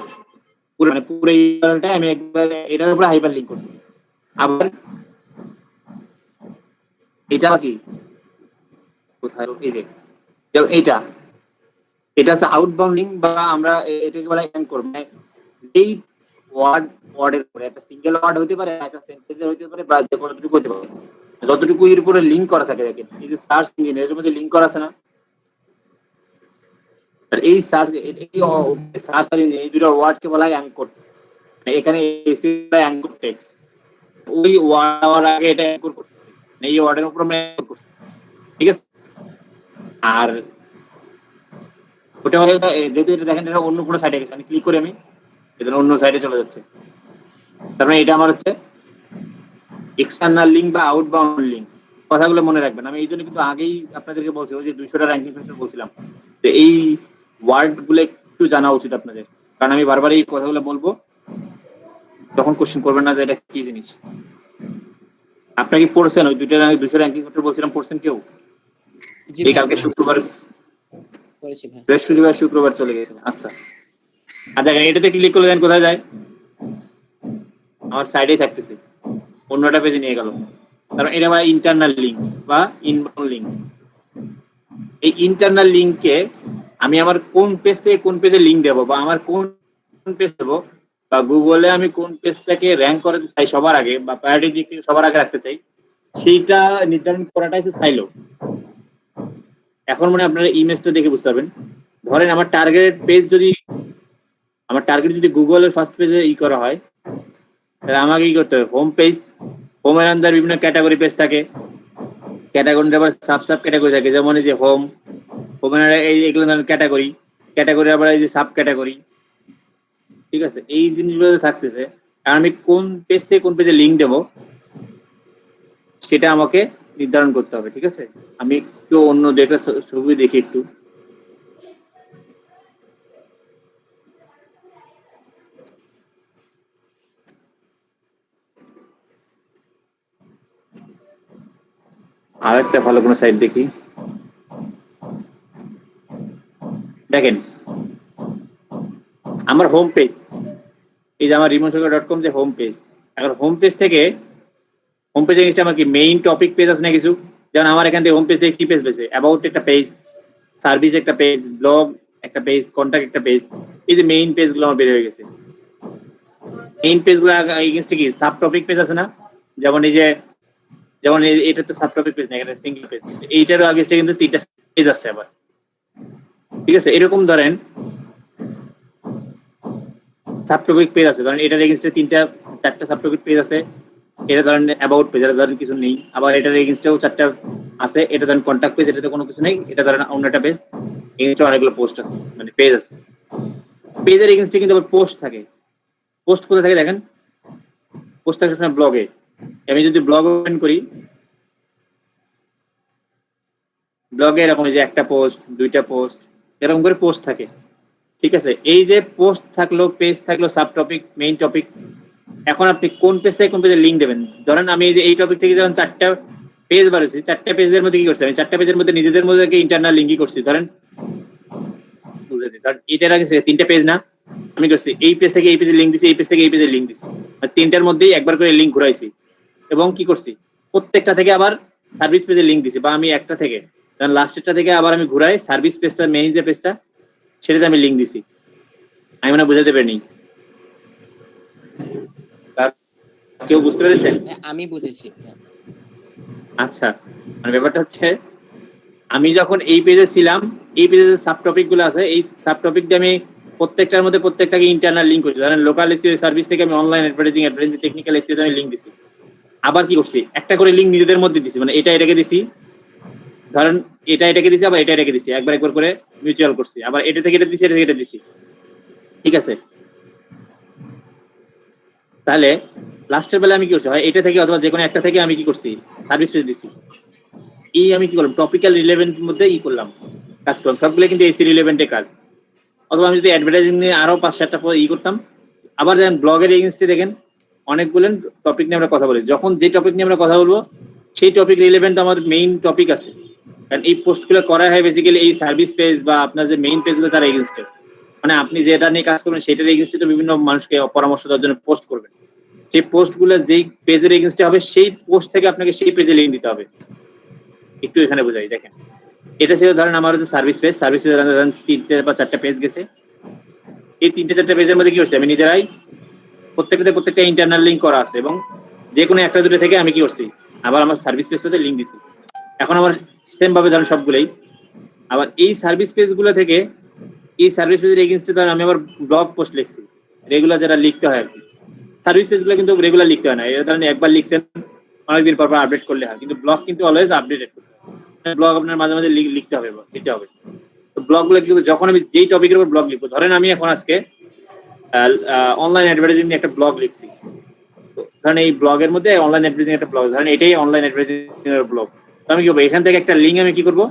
পুরো, মানে পুরো ইউআরএলটা আমি একবার এটার উপরে হাইপার লিঙ্ক করছি। আবার এটা কি কোথায় এই যে যেমন এটা হচ্ছে আউটবাউন্ড লিঙ্ক বা আমরা এটাকে বলা অ্যাঙ্কর, মানে এই ওয়ার্ডের উপরে একটা সিঙ্গেল ওয়ার্ড হতে পারে, একটা সেন্টেন্সের হতে পারে, বা যে কতটুকু হতে পারে, যতটুকু এর উপরে লিঙ্ক করা থাকে। দেখেন এই যে সার্চ ইঞ্জিন এর মধ্যে লিঙ্ক করা আছে না, আর এই সার্চ ইঞ্জিন এই দুটো ওয়ার্ডকে বলা হয় অ্যাঙ্কর। এখানে অ্যাঙ্কর টেক্সট, ওই ওয়ার্ড আগে এটা অ্যাঙ্কর করতেছে, এই ওয়ার্ডের উপর আমরা অ্যাঙ্কর করছি, ঠিক আছে। আর ওটা হলে যেহেতু এটা দেখেন এটা অন্য কোনো সাইডে গেছে, আমি ক্লিক করে আমি এটা অন্য সাইডে চলে যাচ্ছে, তার মানে এটা আমার হচ্ছে এক্সটার্নাল লিঙ্ক বা আউটবাউন্ড লিঙ্ক। কথাগুলো মনে রাখবেন, আমি এই জন্য কিন্তু আগেই আপনাদেরকে বলছি, ওই যে 200টা র্যাঙ্কিং ফ্যাক্টর বলছিলাম, যে এই ওয়ার্ড গুলো একটু জানা উচিত আপনাদের, কারণ আমি বারবার এই কথাগুলো বলবো, তখন কোশ্চেন করবেন না যে এটা কি জিনিস। আপনারা কি পড়ছেন ওই 200 র্যাঙ্কিং ফ্যাক্টর বলছিলাম, পড়ছেন কেউ? জি এই ভাই, কালকে শুক্রবার, করেছি ভাই। বৃহস্পতিবার শুক্রবার চলে গেছে। আচ্ছা, আর দেখেন এটাতে ক্লিক করলে দেন কোথায় যায়, আমার সাইডেই থাকতেছে, অন্যটা পেজে নিয়ে গেল। কারণ এটা আমার ইন্টারনাল লিঙ্ক বা ইনবাউন্ড লিঙ্ক। এই ইন্টারনাল লিঙ্কে আমি আমার কোন পেজ থেকে কোন পেজে লিঙ্ক দেবো, বা আমার কোন পেজ দেবো, বা গুগলে আমি কোন পেজটাকে র্যাঙ্ক করাতে চাই সবার আগে, বা প্রায়োরিটি দিক থেকে সবার আগে রাখতে চাই, সেইটা নির্ধারণ করাটাই হচ্ছে সাইলো। এখন মনে আপনারা ইমেজটা দেখে বুঝতে পারবেন। ধরেন আমার টার্গেট পেজ যদি গুগলের ফার্স্ট পেজে করা হয়, তাহলে আমাকে কি করতে হবে, হোম পেজ, হোমের আন্ডার বিভিন্ন ক্যাটাগরি পেজ থাকে, ক্যাটাগরি আবার সাব ক্যাটাগরি থাকে, যেমন এই যে হোমের এইগুলো ক্যাটাগরি আবার এই যে সাব ক্যাটাগরি, ঠিক আছে। এই জিনিসগুলো থাকতেছে, আর আমি কোন পেজ থেকে কোন পেজে লিঙ্ক দেবো সেটা আমাকে নির্ধারণ করতে হবে, ঠিক আছে। আমি একটু অন্য একটা ছবি দেখি একটু। আর একটা ভালো কোনো সাইট দেখি। দেখেন আমার হোম পেজ, এই যে আমার rimonshogar.com যে হোম পেজ, এখন হোম পেজ থেকে হোম পেজে গেছে আমার কি মেইন টপিক পেজ আছে না কিছু, যেমন আমার এখান থেকে হোম পেজ থেকে কি পেজ পেয়েছে, অ্যাবাউট একটা পেজ, সার্ভিস একটা পেজ, ব্লগ একটা পেজ, কন্টাক্ট একটা পেজ, এই যে মেইন পেজ গুলো আমার বের হয়ে গেছে। মেইন পেজ গুলো এগেইনস্টে কি সাব টপিক পেজ আছে না, যেমন এটা তো সাব টপিক পেজ না, এটা সিঙ্গেল পেজ, এইটারও আগেস্টে কিন্তু 3টা পেজ আছে আবার, ঠিক আছে। এরকম ধরেন সাবটপিক পেজ আছে, ধরেন এটার এগেইনস্টে 4টা সাবটপিক পেজ আছে, এটা ধরেন অ্যাবাউট পেজ, এটা ধরেন কিছু নেই, আবার এটার এগেইনস্টেও 4টা আছে, এটা ধরেন কন্টাক্ট পেজ, এটাতে কোনো কিছু নেই, এটা ধরেন অন্য একটা পেজ, এগেইনস্টে অনেকগুলো পোস্ট আছে, মানে পেজ আছে। পেজের এগেইনস্টে কিন্তু আবার পোস্ট থাকে, পোস্ট কোথায় থাকে দেখেন, পোস্ট থাকে সবসময় ব্লগে। আমি যদি ব্লগ ওপেন করি, ব্লগে এরকম যে একটা পোস্ট, 2টা পোস্ট, এরকম করে পোস্ট থাকে, ঠিক আছে। এই যে পোস্ট থাকলো, পেজ থাকলো, সাব টপিক, মেইন টপিক, এখন আপনি কোন পেজ থেকে কোন পেজে লিঙ্ক দেবেন। ধরেন আমি এই টপিক থেকে যখন 4টা পেজ বাড়াচ্ছি, 4টা পেজের মধ্যে কি করছি, আমি 4টা পেজের মধ্যে নিজেদের মধ্যে ইন্টারনাল লিঙ্কই করছি। ধরেন এটার আগে 3টা পেজ না, আমি করছি এই পেজ থেকে এই পেজে লিঙ্ক দিছি, এই পেজ থেকে এই পেজে লিঙ্ক দিছি, আর 3টার মধ্যেই একবার করে লিঙ্ক ঘুরাইছি, এবং কি করছি প্রত্যেকটা থেকে আবার সার্ভিস পেজে লিঙ্ক দিছি, বা আমি একটা থেকে লাস্টেরটা থেকে আবার আমি ঘুরাই সার্ভিস পেজটা, মেইন যে পেজটা সেটাতে আমি লিঙ্ক দিছি। আমি মানে বুঝাতে পারিনি, কেউ বুঝতে পেরেছেন? আমি বুঝেছি। আচ্ছা, মানে ব্যাপারটা হচ্ছে আমি যখন এই পেজে ছিলাম, এই পেজে যে সাব টপিক গুলো আছে, এই সাব টপিক দিয়ে আমি প্রত্যেকটার মধ্যে প্রত্যেকটাকে ইন্টারনাল লিঙ্ক করছি। ধরেন লোকাল এসইও সার্ভিস থেকে আমি অনলাইন অ্যাডভার্টাইজিং টেকনিক্যাল এসইও আমি লিঙ্ক দিছি, আবার কি করছি একটা করে লিঙ্ক নিজেদের মধ্যে দিছি, মানে এটাকে দিছি, ধরেন এটাকে দিছি, আবার এটাকে দিছি, একবার করে মিউচুয়াল করছি, আবার এটা থেকে এটা দিছি, এটা থেকে এটা দিছি, ঠিক আছে। তাহলে লাস্টের বেলা আমি কি করছি, হয় এটা থেকে অথবা যে কোনো একটা থেকে আমি কি করছি সার্ভিস পেজ দিছি। এই আমি কি করলাম, টপিক্যাল রিলেভেন্ট মধ্যে করলাম, কাজ করলাম, সবগুলো কিন্তু এসি রিলেভেন্টে কাজ। অথবা আমি যদি অ্যাডভার্টাইজিং নিয়ে আরো 5-7টা করতাম। আবার যেন ব্লগের এগেইনস্টে দেখেন অনেকগুলো টপিক নিয়ে আমরা কথা বলি, যখন যে টপিক নিয়ে আমরা কথা বলবো সেই টপিক রিলেভেন্ট আমাদের মেইন টপিক আছে, কারণ এই পোস্টগুলো করা হয় বেসিক্যালি এই সার্ভিস পেজ বা আপনার যে মেইন পেজগুলো তার এগেইনস্টে, মানে আপনি যেটা নিয়ে কাজ করবেন সেটার এগেইনস্টে তো বিভিন্ন মানুষকে পরামর্শ দেওয়ার জন্য পোস্ট করবেন, সেই পোস্টগুলো যেই পেজের এগেইনস্টে হবে সেই পোস্ট থেকে আপনাকে সেই পেজে লিংক দিতে হবে। একটু এখানে বোঝাই, দেখেন এটা ছিল ধরেন আমার হচ্ছে সার্ভিস পেজ, সার্ভিস পেজে ধরেন 3টে বা 4টে পেজ গেছে। এই 3টে-4টে পেজের মধ্যে কি হচ্ছে, আমি নিজেরাই প্রত্যেকটা ইন্টারনাল লিংক করা আছে এবং যে কোনো একটা দুটো থেকে আমি কি করছি আবার আমার সার্ভিস পেজটাতে লিংক দিছি। এখন আমার সেম ভাবে ধরেন সবগুলোই আবার এই সার্ভিস পেজগুলো থেকে এই সার্ভিস পেজের এগেইনস্টে ধরেন আমি আবার ব্লগ পোস্ট লিখছি, রেগুলার যেটা লিখতে হয় আর কি। সার্ভিস পেজগুলো কিন্তু রেগুলার লিখতে হয় না, এটা ধরেন একবার লিখছেন অনেকদিন পর আপডেট করলে হয়, কিন্তু ব্লগ কিন্তু অলওয়েজ আপডেটেড করতে হয়। ব্লগ আপনার মাঝে মাঝে লিখতে হবে, দিতে হবে। তো ব্লগগুলো কি যখন আমি যেই টপিকের উপর ব্লগ লিখবো, ধরেন আমি এখন আজকে অনলাইন অ্যাডভার্টাইজিং নিয়ে একটা ব্লগ লিখছি, তো ধরেন এই ব্লগের মধ্যে অনলাইন অ্যাডভার্টাইজিং একটা ব্লগ, ধরেন এটাই অনলাইন অ্যাডভার্টাইজিং এর ব্লগ। তো আমি কি করবো, এখান থেকে একটা লিঙ্ক আমি কি করবো,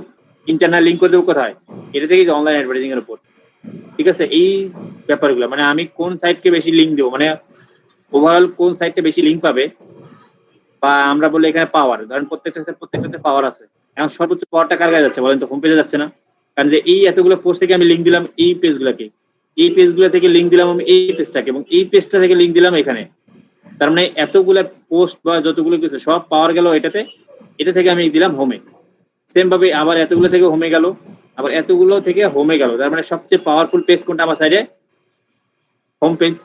ইন্টারনাল লিঙ্ক করে দেবো কোথায়, এটা থেকে অনলাইন অ্যাডভার্টাইজিং এর উপর। ঠিক আছে, এই ব্যাপারগুলো মানে আমি কোন সাইটকে বেশি লিঙ্ক দেবো, মানে ওভারঅল কোন সাইটটা বেশি লিঙ্ক পাবে, বা আমরা বলি এখানে পাওয়ার, ধরেন প্রত্যেকটাতে পাওয়ার আছে। এখন সর্বোচ্চ পাওয়ারটা কার কাছে যাচ্ছে বলেন তো, হোম পেজে যাচ্ছে না? কারণ যে এই এতগুলো পোস্ট থেকে আমি লিঙ্ক দিলাম এই পেজগুলোকে, এই পেজগুলো থেকে লিঙ্ক দিলাম আমি এই পেজটাকে, এবং এই পেজটা থেকে লিঙ্ক দিলাম এখানে। তার মানে এতগুলো পোস্ট বা যতগুলো কিছু সব পাওয়ার গেল এটাতে, এটা থেকে আমি দিলাম হোমে। সেম ভাবে আবার এতগুলো থেকে হোমে গেল, আবার এতগুলো থেকে হোমে গেল। তার মানে সবচেয়ে পাওয়ারফুল পেজ কোনটা আমার সাইডে? Home page.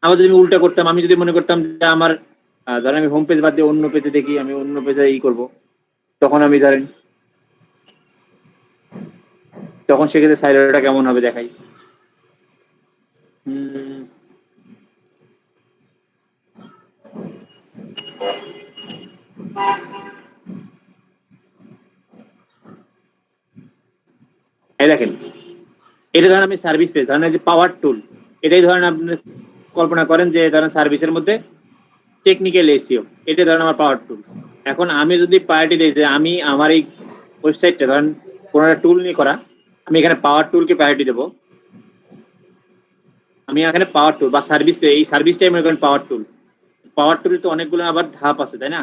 আবার যদি আমি উল্টা করতাম, আমি যদি মনে করতাম যে আমার ধরেন আমি হোম পেজ বাদ দিয়ে অন্য পেজে দেখি, আমি অন্য পেজে করব, তখন আমি ধরেন তখন সেক্ষেত্রে সাইডটা কেমন হবে দেখাই। এই দেখেন, এটা ধরেন আমি সার্ভিস পেজ, ধরেন যে পাওয়ার টুল, এটাই ধরেন আপনি কল্পনা করেন যে ধরেন সার্ভিসের মধ্যে টেকনিক্যাল এসইও, এটা ধরেন আমার পাওয়ার টুল। এখন আমি যদি প্রায়োরিটি দিই যে আমি আমার এই ওয়েবসাইটটা ধরেন কোনো একটা টুল নিয়ে করা, আমি এখানে পাওয়ার টুলকে প্রায়োরিটি দেবো। আমি এখানে পাওয়ার টুল বা সার্ভিস, এই সার্ভিসটাই মনে করেন পাওয়ার টুল। পাওয়ার টুল তো অনেকগুলো আবার ধাপ আছে, তাই না?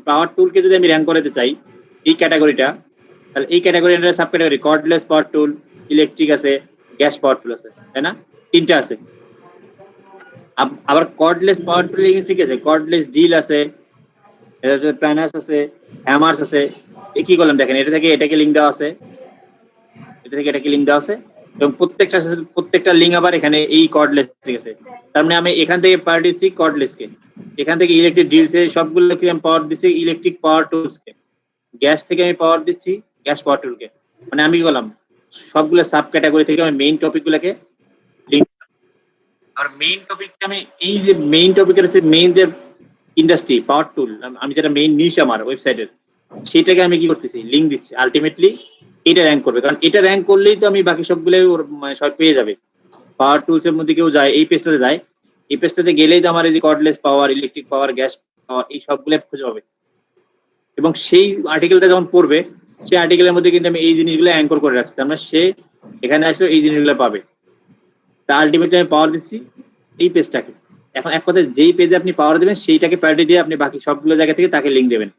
পাওয়ার টুলকে যদি আমি র্যাঙ্ক করাতে চাই এই ক্যাটাগরিটা, তাহলে এই ক্যাটাগরি সাব ক্যাটাগরি কর্ডলেস পাওয়ার টুল, ইলেকট্রিক আছে, গ্যাস পাওয়ার টুল আছে, তাই না? 3টে আছে। আবার কর্ডলেস পাওয়ার টুল ঠিক আছে, কর্ডলেস ডিল আছে, প্ল্যানার্স আছে, হ্যামার্স আছে। কি করলাম দেখেন, এটা থেকে এটাকে লিঙ্ক দেওয়া আছে, এটা থেকে এটাকে লিঙ্ক দেওয়া আছে, এবং প্রত্যেকটা লিঙ্ক আবার এখানে এই কর্ডলেস ঠিক আছে। তার মানে আমি এখান থেকে প্রায়োরিটি দিচ্ছি কর্ডলেসকে, এখান থেকে ইলেকট্রিক ডিলসে সবগুলোকে আমি পাওয়ার দিচ্ছি ইলেকট্রিক পাওয়ার টুলসকে, গ্যাস থেকে আমি পাওয়ার দিচ্ছি গ্যাস পাওয়ার টুলকে। মানে আমি কি করলাম, সবগুলো সাব ক্যাটাগরি থেকে আমি মেইন টপিকগুলোকে লিঙ্ক। আর মেইন টপিকটা আমি এই যে মেইন টপিকের হচ্ছে মেইন যে ইন্ডাস্ট্রি পাওয়ার টুল, আমি যেটা মেইন নিশ আমার ওয়েবসাইটের, সেটাকে আমি কি করতেছি লিঙ্ক দিচ্ছি। আলটিমেটলি এটা র্যাঙ্ক করবে, কারণ এটা র্যাঙ্ক করলেই তো আমি বাকি সবগুলো সব পেয়ে যাবে। পাওয়ার টুলস এর মধ্যে কেউ যায় এই পেজটাতে যায়, এই পেজটাতে গেলেই তো আমার এই যে কর্ডলেস পাওয়ার, ইলেকট্রিক পাওয়ার, গ্যাস পাওয়ার এই সবগুলো খুঁজে পাবে। এবং সেই আর্টিকেলটা যখন পড়বে সেই আর্টিকেলের মধ্যে কিন্তু আমি এই জিনিসগুলো অ্যাঙ্কর করে রাখছি, আমরা সে এখানে আসলে এই জিনিসগুলো পাবে। তা আলটিমেটলি আমি পাওয়ার দিচ্ছি এই পেজটাকে। এখন এক কথায় যেই পেজে আপনি পাওয়ার দেবেন সেইটাকে প্রায়োরিটি দিয়ে আপনি বাকি সবগুলো জায়গা থেকে তাকে লিঙ্ক দেবেন।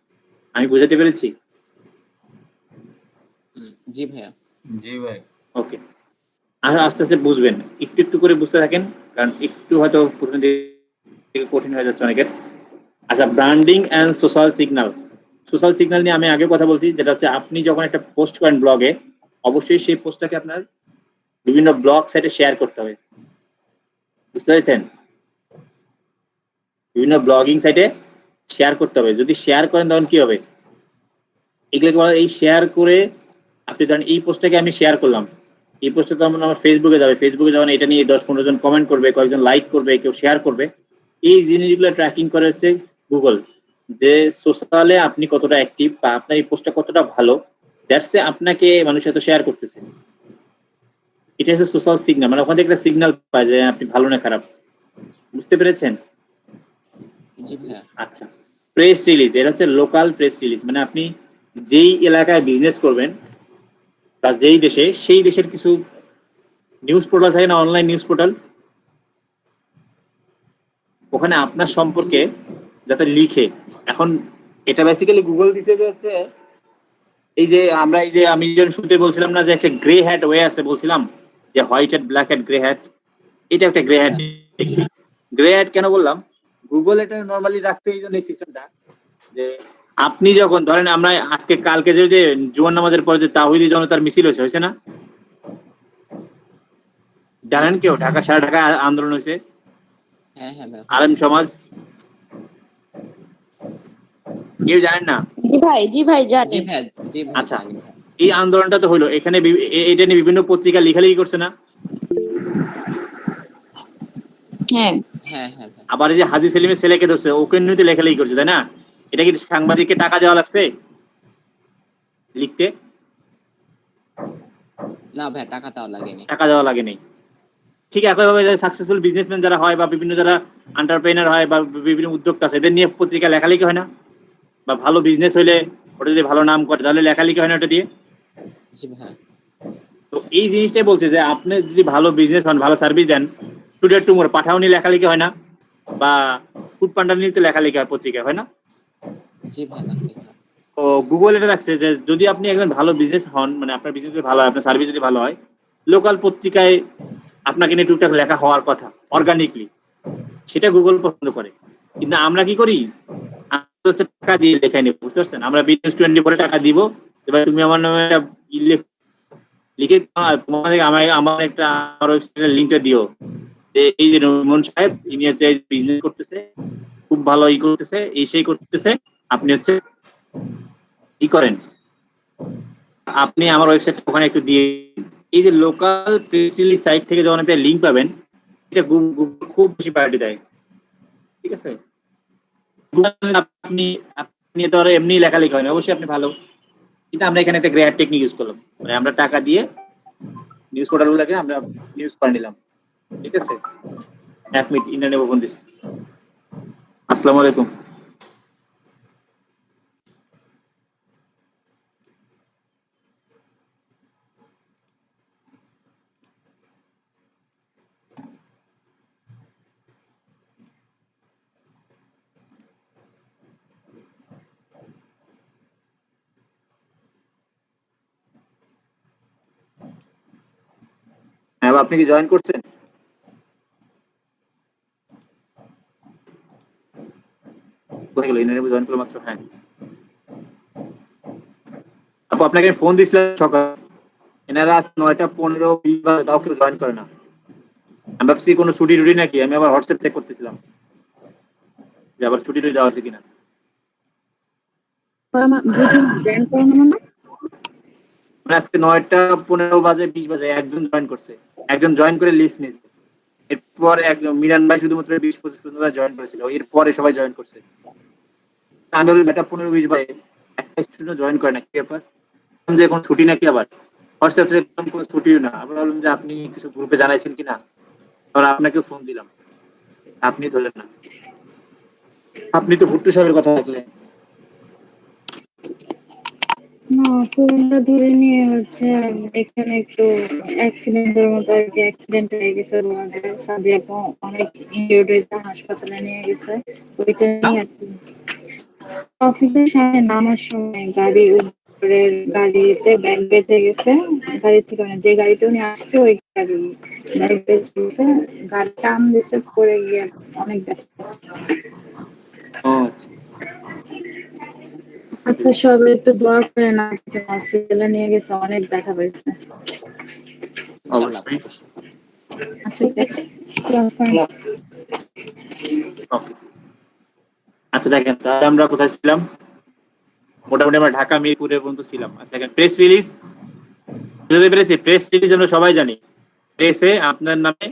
আমি বুঝাতে পেরেছি? জি ভাইয়া। জি ভাই। ওকে, আর আস্তে আস্তে বুঝবেন, একটু একটু করে বুঝতে থাকেন, কারণ একটু হয়তো প্রথম দিকে কঠিন হয়ে যাচ্ছে অনেকের। আচ্ছা, branding and social signal. Social signal নিয়ে আমি আগে কথা বলছি, যেটা হচ্ছে আপনি যখন একটা পোস্ট করেন ব্লগে, অবশ্যই সেই পোস্টটাকে আপনার বিভিন্ন ব্লগ সাইটে শেয়ার করতে হবে। বুঝতে পেরেছেন? বিভিন্ন ব্লগিং সাইটে শেয়ার করতে হবে। যদি শেয়ার করেন তখন কি হবে, এগুলোকে বলা এই শেয়ার করে আপনি ধরেন এই পোস্টটাকে আমি শেয়ার করলাম, এই পোস্টটা তখন আমার ফেসবুকে যাবে, ফেসবুকে যখন এটা নিয়ে 10-15 জন কমেন্ট করবে, কয়েকজন লাইক করবে, কেউ শেয়ার করবে, এই জিনিসগুলো ট্র্যাকিং করে হচ্ছে গুগল, যে সোশ্যালে আপনি কতটা অ্যাক্টিভ বা আপনার এই পোস্টটা কতটা ভালো, দ্যাটস আপনাকে মানুষ এত শেয়ার করতেছে। এটা হচ্ছে সোশ্যাল সিগন্যাল, মানে ওখান থেকে একটা সিগন্যাল পায় যে আপনি ভালো না খারাপ। বুঝতে পেরেছেন? জি ভাইয়া। আচ্ছা, প্রেস রিলিজ, এটা হচ্ছে লোকাল প্রেস রিলিজ, মানে আপনি যেই এলাকায় বিজনেস করবেন বা যেই দেশে, সেই দেশের কিছু নিউজ পোর্টাল থাকে না, অনলাইন নিউজ পোর্টাল, ওখানে আপনার সম্পর্কে যাতে লিখে। এখন এটা বেসিক্যালি গুগল দিছে যে হচ্ছে এই যে আমরা এই যে আমি যখন শুরুতে বলছিলাম না যে একটা গ্রে হ্যাট ওয়ে আছে, বলছিলাম যে white hat, black hat, grey hat, এটা একটা গ্রে হ্যাট। গ্রে অ্যাড কেন বললাম, গুগল এটা নরমালি রাখতে এই জন্য এই সিস্টেমটা, যে আপনি যখন ধরেন আমরা আজকে কালকে যে জুমার নামাজের পরে যে তাওহীদি জনতার মিছিল হয়েছে না, জানেন কেউ? ঢাকা, সারা ঢাকা আন্দোলন হয়েছে, হ্যাঁ হ্যাঁ ভাই, আলেম সমাজ, কেউ জানেন না? জি ভাই জি জানি। ভাই, জি ভাই আচ্ছা, জানি ভাই। এই আন্দোলনটা তো হলো, এখানে এটা নিয়ে বিভিন্ন পত্রিকা লেখালেখি করছে না? হ্যাঁ হ্যাঁ হ্যাঁ ভাই। আবার এই যে হাজী সেলিমের ছেলেকে ধরছে, ওকে নিয়ে তো লেখালেখি করছে, তাই না? এটা কি সাংবাদিককে টাকা দেওয়া লাগছে লিখতে? না ভাই, টাকা তাও লাগেনি। টাকা দেওয়া লাগেনি। ঠিক একইভাবে সাকসেসফুল বিজনেসম্যান যারা হয় বা বিভিন্ন যারা এন্টারপ্রেনার হয় বা বিভিন্ন উদ্যোক্তা আছে, এদের নিয়ে পত্রিকা লেখালেখি হয় না? বা ভালো বিজনেস হইলে ওটা যদি ভালো নাম করে তাহলে লেখালেখি হয় না ওটা দিয়ে? জি ভাই। তো এই জিনিসটাই বলছে যে আপনি যদি ভালো বিজনেস হন, ভালো সার্ভিস দেন, টুডে টুমোর পাঠাও নিয়ে লেখালেখি হয় না? বা ফুড পান্ডা নিয়ে তো লেখালেখি হয় পত্রিকায়, হয় না? জি ভাই, লাগবে না। তো গুগল এটা রাখছে যে যদি আপনি একজন ভালো বিজনেস হন, মানে আপনার বিজনেস যদি ভালো হয়, আপনার সার্ভিস যদি ভালো হয়, লোকাল পত্রিকায় আপনাকে নিয়ে টুকটাক লেখা হওয়ার কথা অর্গানিকলি, সেটা গুগল পছন্দ করে। কিন্তু আমরা কি করি, আমরা হচ্ছে টাকা দিয়ে লেখাই নেব, বুঝতে পারছেন? আমরা বিজনেস 24 টাকা দিব, এবার তুমি আমার নামে একটা লিখে তোমাদের আমার একটা আমার ওয়েবসাইটের লিঙ্কটা দিও, যে এই যে রহমান সাহেব ইনি হচ্ছে বিজনেস করতেছে, খুব ভালো ই করতেছে, এই সেই করতেছে, আপনি হচ্ছে ই করেন, আপনি আমার ওয়েবসাইট ওখানে একটু দিয়ে দিন। এই যে লোকাল প্রেস রিলিজ সাইট থেকে যখন আপনি লিঙ্ক পাবেন, এটা গুগল খুব বেশি প্রায়োরিটি দেয়, ঠিক আছে? আপনি আপনি তো আর এমনি লেখালেখি হয় না, অবশ্যই আপনি ভালো, কিন্তু আমরা এখানে একটা গ্রেড টেকনিক ইউজ করলাম, মানে আমরা টাকা দিয়ে নিউজ পোর্টালগুলোকে আমরা ইউজ করে নিলাম, ঠিক আছে? 1 মিনিট ইন্টারনেট ওপেন দিচ্ছি। আসসালামু আলাইকুম। হ্যাঁ, আপনি কি জয়েন করছেন? কোথায় গেল? ইন্টারনেট জয়েন করলো মাত্র। হ্যাঁ আপু, আপনাকে ফোন দিছিলাম সকাল, এনারা আজ 9:15-20 বাজে তাও কেউ জয়েন করে না। আমি ভাবছি কোনো ছুটি টুটি নাকি, আমি আবার হোয়াটসঅ্যাপ চেক করতেছিলাম যে আবার ছুটি টুটি দেওয়া আছে কিনা। মানে আজকে 9:15-20 বাজে একজন জয়েন করছে, একজন জয়েন করে লিস্ট নিয়েছে, এরপর একজন মিরান ভাই শুধুমাত্র 20-25 জয়েন করেছিল, এরপরে সবাই জয়েন করছে। আমি বলি বেটা 15-20 বাজে একটা স্টুডেন্ট জয়েন করে না, কি ব্যাপার? যে এখন ছুটি নাকি, আবার হোয়াটসঅ্যাপ থেকে কোনো ছুটিও না। আবার বললাম যে আপনি কিছু গ্রুপে জানাইছেন কিনা, আবার আপনাকে ফোন দিলাম, আপনি ধরলেন না। আপনি তো ভুট্টু সাহেবের কথা বললেন। না, ফোনটা ধরে নিয়ে হচ্ছে এখানে একটু অ্যাক্সিডেন্টের মতো আর কি, অ্যাক্সিডেন্ট হয়ে গেছে রোয়াজে, সাদিয়া আপু অনেক ইনজিওর্ড হয়েছে, হাসপাতালে নিয়ে গেছে, ওইটা নিয়ে আর কি। অফিসের সামনে নামার সময় গাড়িতে ব্যাগ বেঁধে গেছে, গাড়ি থেকে মানে যে গাড়িতে উনি আসছে ওই গাড়ি ব্যাগ বেঁধে গেছে, গাড়ি টান দিছে, পড়ে গিয়ে অনেক ব্যস্ত। ও আচ্ছা, সবাই একটু দোয়া করে না, হসপিটালে নিয়ে গেছে, অনেক ব্যথা পেয়েছে। ইনশাআল্লাহ। অবশ্যই। আচ্ছা ঠিক আছে, ক্লাস করেন। ওকে, আচ্ছা দেখেন তাহলে আমরা কোথায় ছিলাম? মোটামুটি আমরা ঢাকা মিরপুরে পর্যন্ত ছিলাম। আচ্ছা দেখেন, প্রেস রিলিজ বুঝতে পেরেছি। প্রেস রিলিজ আমরা সবাই জানি, প্রেসে আপনার নামে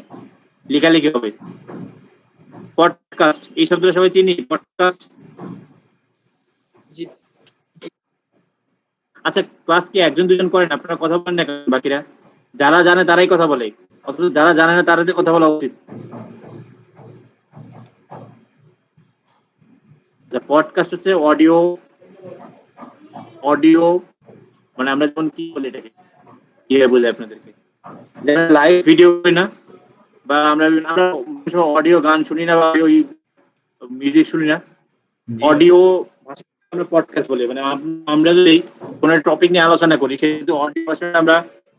লেখালেখি হবে। পডকাস্ট, এই শব্দটা সবাই চিনি, পডকাস্ট। জি। আচ্ছা, ক্লাস কি একজন দুজন করেন? আপনারা কথা বলেন না কেন বাকিরা? যারা জানে তারাই কথা বলে, অথচ যারা জানে না তাদের কথা বলা উচিত। পডকাস্ট হচ্ছে অডিও, মানে আমরা যেমন কি বলি এটাকে, কি বলি আপনাদেরকে, যারা লাইভ ভিডিও করি না, বা আমরা অডিও গান শুনি না, বা মিউজিক শুনি না, অডিও আমরা পডকাস্ট বলি। মানে আমরা যদি কোনো টপিক নিয়ে আলোচনা করি, সেটা অডিও ভাষায় আমরা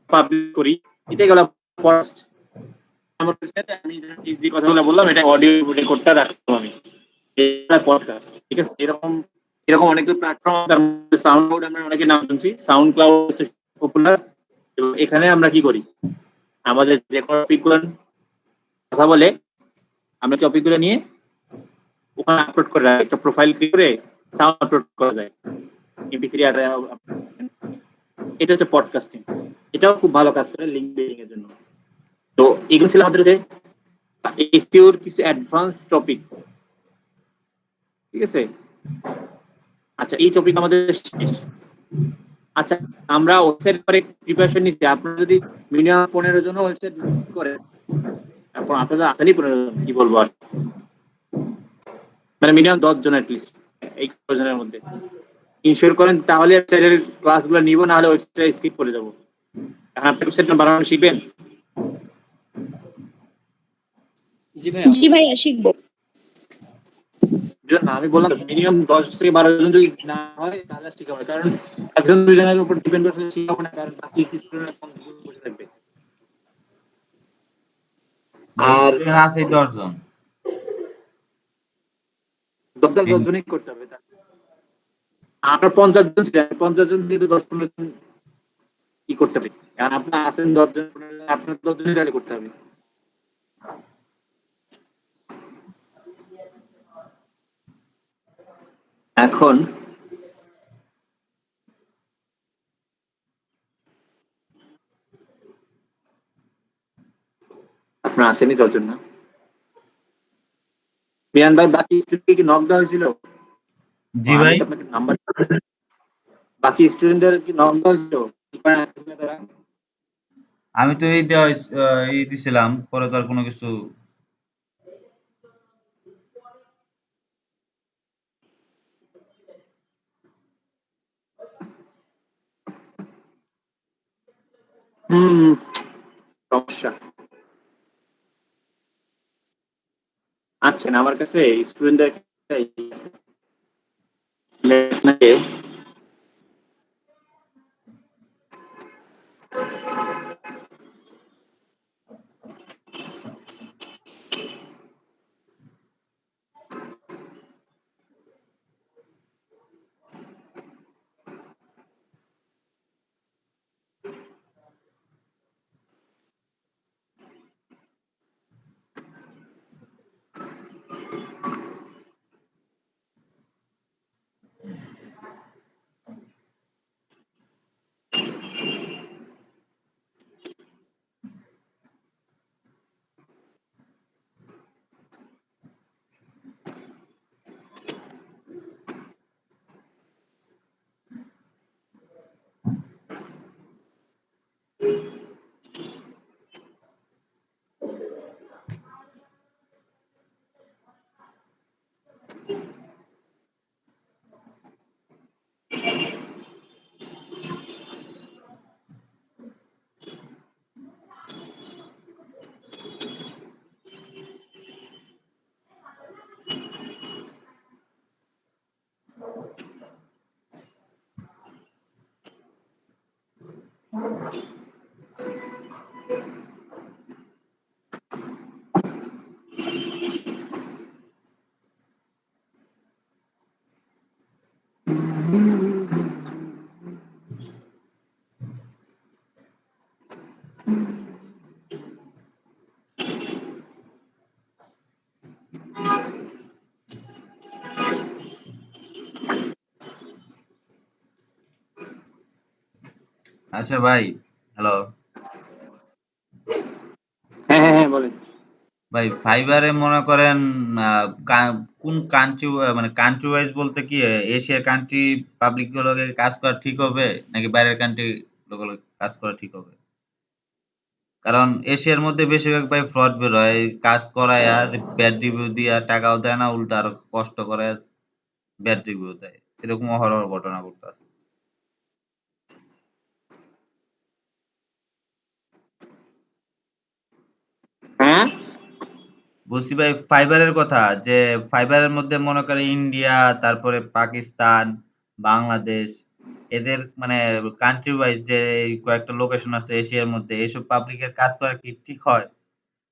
পাবলিশ করি, এটাই গেল পডকাস্ট। আমার website এ আমি যে কথাগুলো বললাম এটা অডিও রেকর্ডটা রাখবো আমি, এটা পডকাস্ট, ঠিক আছে? এরকম এরকম অনেকগুলো প্ল্যাটফর্ম, তার মধ্যে সাউন্ড ক্লাউড আমরা অনেকে নাম শুনছি, সাউন্ড ক্লাউড হচ্ছে পপুলার। এবং এখানে আমরা কি করি, আমাদের যে টপিকগুলো কথা বলে আমরা টপিকগুলো নিয়ে ওখানে আপলোড করে রাখি, একটা প্রোফাইল ক্রিয়েট করে সাউন্ড আপলোড করা যায় MP3 আর এটা হচ্ছে পডকাস্টিং। এটাও খুব ভালো কাজ করে লিঙ্ক বিল্ডিং এর জন্য। তো এগুলো ছিল আমাদের যে এসইওর কিছু অ্যাডভান্স টপিক, ঠিক আছে? আচ্ছা, এই টপিক আমাদের শেষ। আচ্ছা, আমরা ওয়েবসাইট পরে প্রিপারেশন নিচ্ছি। আপনারা যদি মিনিমাম 15 জন ওয়েবসাইট করেন, তারপর আপনাদের আসেনি 15 জন, কি বলবো আর, মানে মিনিমাম 10 জন অ্যাটলিস্ট এই জনের মধ্যে ইনশিওর করেন, তাহলে ওয়েবসাইটের ক্লাসগুলো নিব, না হলে ওয়েবসাইট স্কিপ করে যাবো। এখন আপনি ওয়েবসাইট বানানো শিখবেন? জি ভাই, জি ভাইয়া শিখবো। না, আমি বললাম মিনিমাম 10 থেকে 12 জন যদি না হয় তাহলে ঠিক হবে, কারণ একজন দুজনের উপর ডিপেন্ড করে ঠিক হবে না, কারণ বাকি স্টুডেন্টরা বসে থাকবে। আর আছে 10 জন। 10 জনই করতে হবে। আপনার 50 জন ছিলেন, 50 জন কিন্তু 10-15 জন কি করতে হবে, কারণ আপনার আছেন 10 জন, আপনার 10 জনই তাহলে করতে হবে। এখন আপনার আসেনি 10 জন না? মিয়ান ভাই, বাকি স্টুডেন্টকে কি নক দেওয়া হয়েছিল? জি ভাই, আপনাকে নাম্বার, বাকি স্টুডেন্টদের কি নক দেওয়া হয়েছিল? কি করে আসছিল তারা? আমি তো এই দিছিলাম, পরে তো আর কোনো কিছু। সমস্যা। আচ্ছা, না, আমার কাছে স্টুডেন্টদের আচ্ছা ভাই, হ্যালো হ্যাঁ হ্যাঁ হ্যাঁ, বলেন। ভাই, ফাইবারে মনে করেন কোন কান্ট্রি, মানে কান্ট্রি ওয়াইজ বলতে কি এশিয়ার কান্ট্রি পাবলিক গুলোকে কাজ করা ঠিক হবে নাকি বাইরের কান্ট্রি গুলো কাজ করা ঠিক হবে? কারণ এশিয়ার মধ্যে বেশিরভাগ ভাই ফ্রড বের হয়, কাজ করায় আর ব্যাড রিভিউ দিয়া টাকাও দেয় না, উল্টা আরো কষ্ট করে ব্যাড রিভিউ দেয়। এরকম অহরহ ঘটনা ঘটতেছে। হ্যাঁ, বলছি ভাই ফাইবারের কথা, যে ফাইবারের মধ্যে মনে করে ইন্ডিয়া, তারপরে পাকিস্তান, বাংলাদেশ, এদের মানে কান্ট্রি ওয়াইজ যে এই কয়েকটা লোকেশন আছে এশিয়ার মধ্যে, এইসব পাবলিকের কাজ করা কি ঠিক হয়?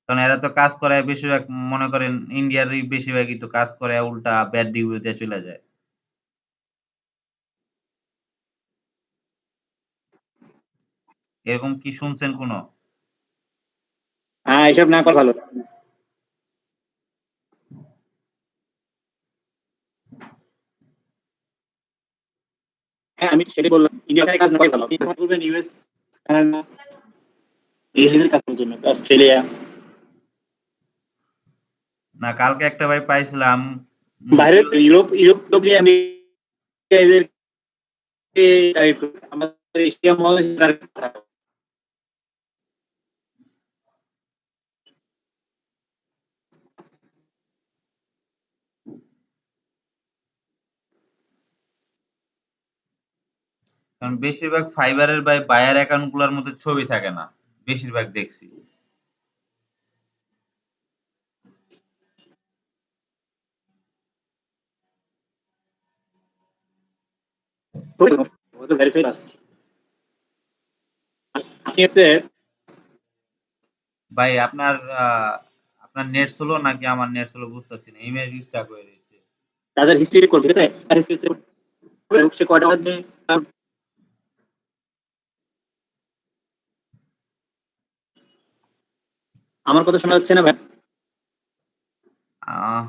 কারণ এরা তো কাজ করে বেশিরভাগ, মনে করেন ইন্ডিয়ারই বেশিরভাগই তো কাজ করে উল্টা ব্যাড রিভিউ দিয়ে চলে যায়। এরকম কি শুনছেন কোনো? হ্যাঁ, এসব না করা ভালো। হ্যাঁ, আমি সেটাই বললাম, ইন্ডিয়াতে কাজ না করাই ভালো। আপনি করবেন ইউএস, কানাডা, এই দেশের কাজ করার জন্য, অস্ট্রেলিয়া। না, কালকে একটা ভাই পাইছিলাম বাইরের ইউরোপ থেকে আমেরিকা এদেরকে টার্গেট করবে। আমাদের এশিয়া মহাদেশে টার্গেট করা হবে। কারণ বেশিরভাগ ফাইবারের বায়ার অ্যাকাউন্ট গুলোর মধ্যে ছবি থাকে না, বেশিরভাগ দেখছি। ও তো ভেরিফাইড আছে। আমি হচ্ছে ভাই আপনার আপনার নেট স্লো নাকি আমার নেট স্লো বুঝতেছি না, ইমেজ স্টাক হয়ে রয়েছে। তাদের হিস্ট্রি চেক করবে, ঠিক আছে? তার হিস্ট্রি চেক করবে, সে কয়টা মধ্যে আমার কথা শোনা যাচ্ছে না ভাই? আহ,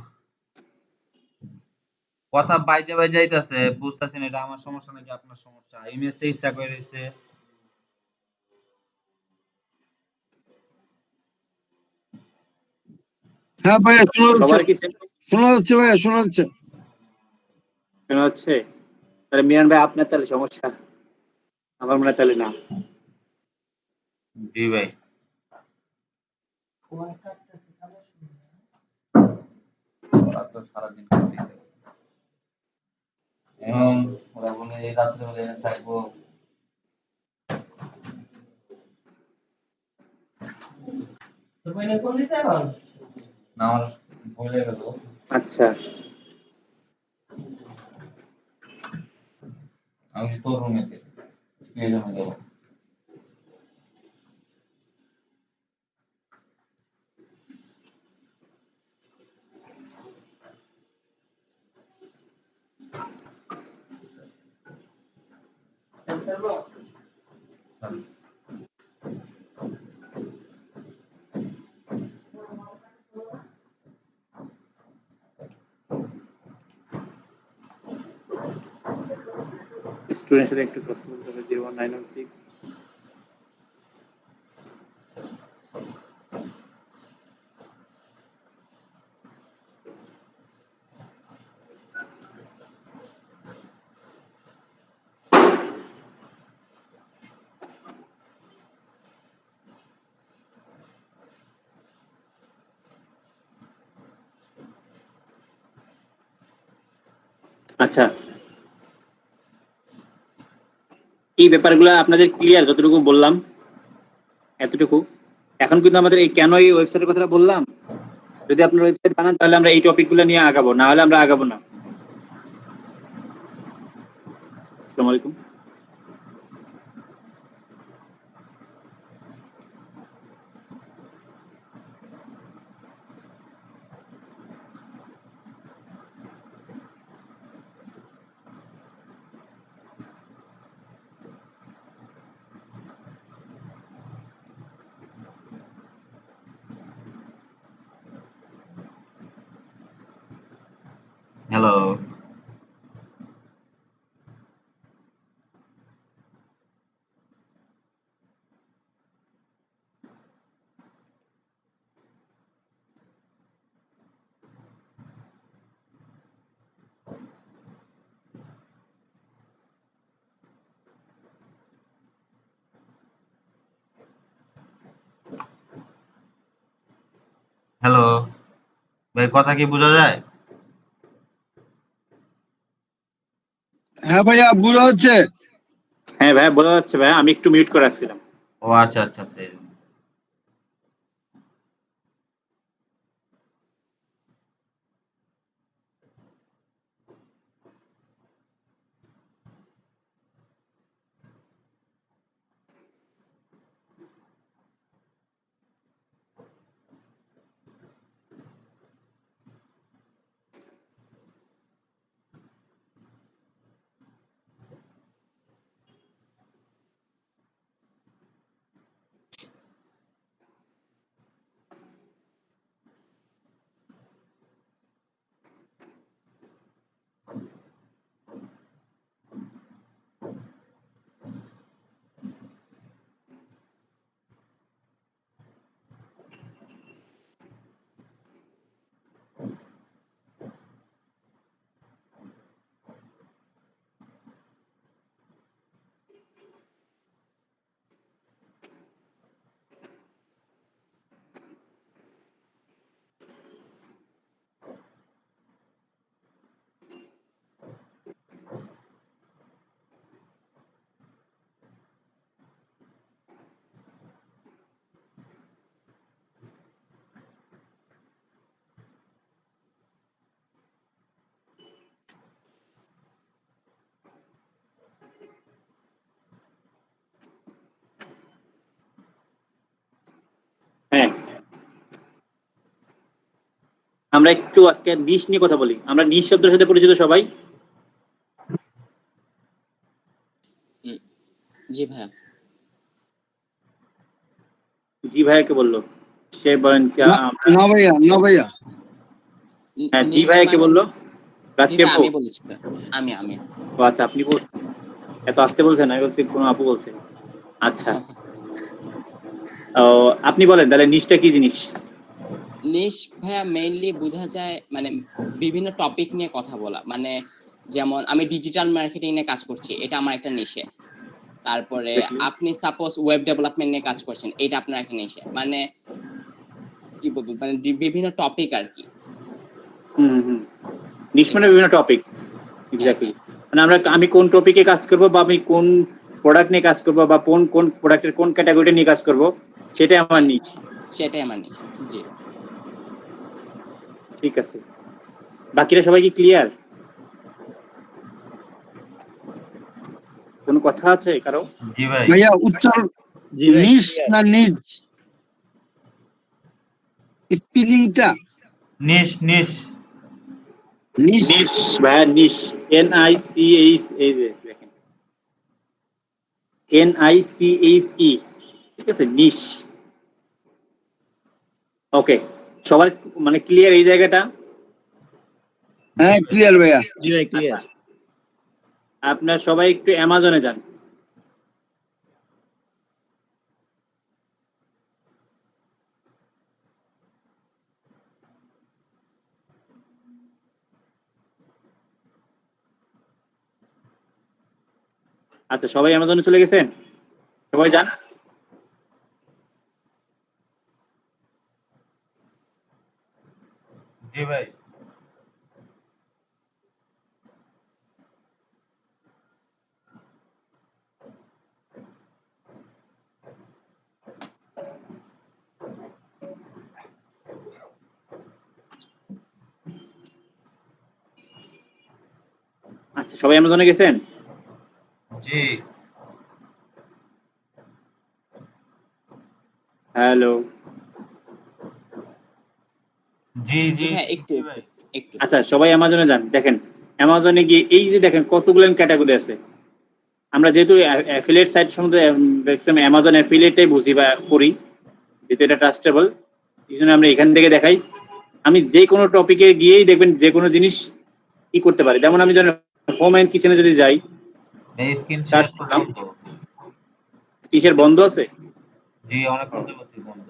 কথা বাইজে বাইজে যাইতেছে, বুঝতেছি না এটা আমার সমস্যা নাকি আপনার সমস্যা। ইমেজটা স্টাক হয়ে রয়েছে। হ্যাঁ ভাইয়া শোনা যাচ্ছে, সবার কি same শোনা যাচ্ছে ভাইয়া, শোনা যাচ্ছে। শোনা যাচ্ছে? তাহলে মিরান ভাই আপনার তাহলে সমস্যা, আমার মনে হয় তাহলে না। জি ভাই। ওরা তো সারাদিন করতেই থাকে। এবং ওরা বলে এই রাত্রে হলে এখানে থাকবো। না, আমার ভুলে গেল। আচ্ছা, আমি তোর রুমেতে এই জন্য গেল। স্টুডেন্টের সাথে একটু কথা বলতে হবে। 01916। আচ্ছা, এই ব্যাপারগুলো আপনাদের ক্লিয়ার? যতটুকু বললাম এতটুকু। এখন কিন্তু আমাদের এই কেন এই ওয়েবসাইটের কথা বললাম, যদি আপনার ওয়েবসাইট বানান তাহলে আমরা এই টপিকগুলো নিয়ে আগাবো, না হলে আমরা আগাবো না। আসসালামু আলাইকুম। হ্যালো। হ্যালো ভাই, কথা কি বোঝা যায়? হ্যাঁ ভাইয়া বুঝা হচ্ছে। হ্যাঁ ভাই, বোঝা যাচ্ছে ভাই, আমি একটু মিউট করে রাখছিলাম। ও আচ্ছা আচ্ছা আচ্ছা, এই জন্য। আমরা একটু আজকে নিশ নিয়ে কথা বলি। আমরা নিশ শব্দের সাথে পরিচিত সবাই? জি ভাইয়া। জি ভাইয়াকে বললো, সে বলেন না ভাইয়া, না ভাইয়া। হ্যাঁ জি নিশ ভাইয়াকে মানে বললো জি রাজকে ভাই আমি বলেছি তো। আমি ও আচ্ছা, আপনি বলছেন, এত আসতে বলছেন, আমি বলছি কোনো আপু বলছে। আচ্ছা, ও আপনি বলেন তাহলে নিশটা কি জিনিস? নিশ ভাইয়া মেইনলি বোঝা যায় মানে বিভিন্ন টপিক নিয়ে কথা বলা, মানে যেমন আমি ডিজিটাল মার্কেটিং নিয়ে কাজ করছি, এটা আমার একটা নিশে। তারপরে আপনি সাপোজ ওয়েব ডেভেলপমেন্ট নিয়ে কাজ করছেন, এটা আপনার একটা নিশে। মানে কি বলবো, মানে বিভিন্ন টপিক আর কি। নিশ মানে বিভিন্ন টপিক। এক্স্যাক্টলি, মানে আমি কোন টপিকে কাজ করব, বা আমি কোন প্রোডাক্ট নিয়ে কাজ করব, বা কোন প্রোডাক্টের কোন ক্যাটাগরি নিয়ে কাজ করব, সেটাই আমার নিশ। সেটাই আমার নিশ। জি ঠিক আছে, বাকিরা সবাই কি ক্লিয়ার? কোন কথা আছে কারো? জি ভাই। ভাইয়া উচ্চার নিজ না নিজ স্পেলিংটা? নিশ নিশ নিজ। নিশ ভাইয়া, নিশ NICH, এই যে দেখেন NICHE, ঠিক আছে, নিশ। ওকে, সবার মানে ক্লিয়ার এই জায়গাটা? হ্যাঁ ক্লিয়ার ভাইয়া। জি ভাই ক্লিয়ার। আপনার সবাই একটু অ্যামাজনে যান। আচ্ছা, সবাই অ্যামাজনে চলে গেছেন? সবাই যান। জি ভাই। আচ্ছা, সবাই অ্যামাজনে গেছেন? জি হ্যালো। জি জি জি ভাই, একটু জি একটু ভাই। একটু আচ্ছা, সবাই অ্যামাজনে যান। দেখেন অ্যামাজনে গিয়ে এই যে দেখেন কতগুলো ক্যাটাগরি আছে। আমরা যেহেতু অ্যাফিলিয়েট সাইট সম্বন্ধে ম্যাক্সিমাম অ্যামাজন অ্যাফিলিয়েটটাই বুঝি বা করি, যেহেতু এটা ট্রাস্টেবল, এই জন্য আমরা এখান থেকে দেখাই। আমি যে কোনো টপিকে গিয়েই দেখবেন যে কোনো জিনিস কি করতে পারি। যেমন আমি ধরেন হোম অ্যান্ড কিচেনে যদি যাই, এই স্ক্রিন সার্চ শেয়ার তো করলাম, বন্ধ। কিসের বন্ধ আছে? জি অনেকক্ষণ যাবত বন্ধ।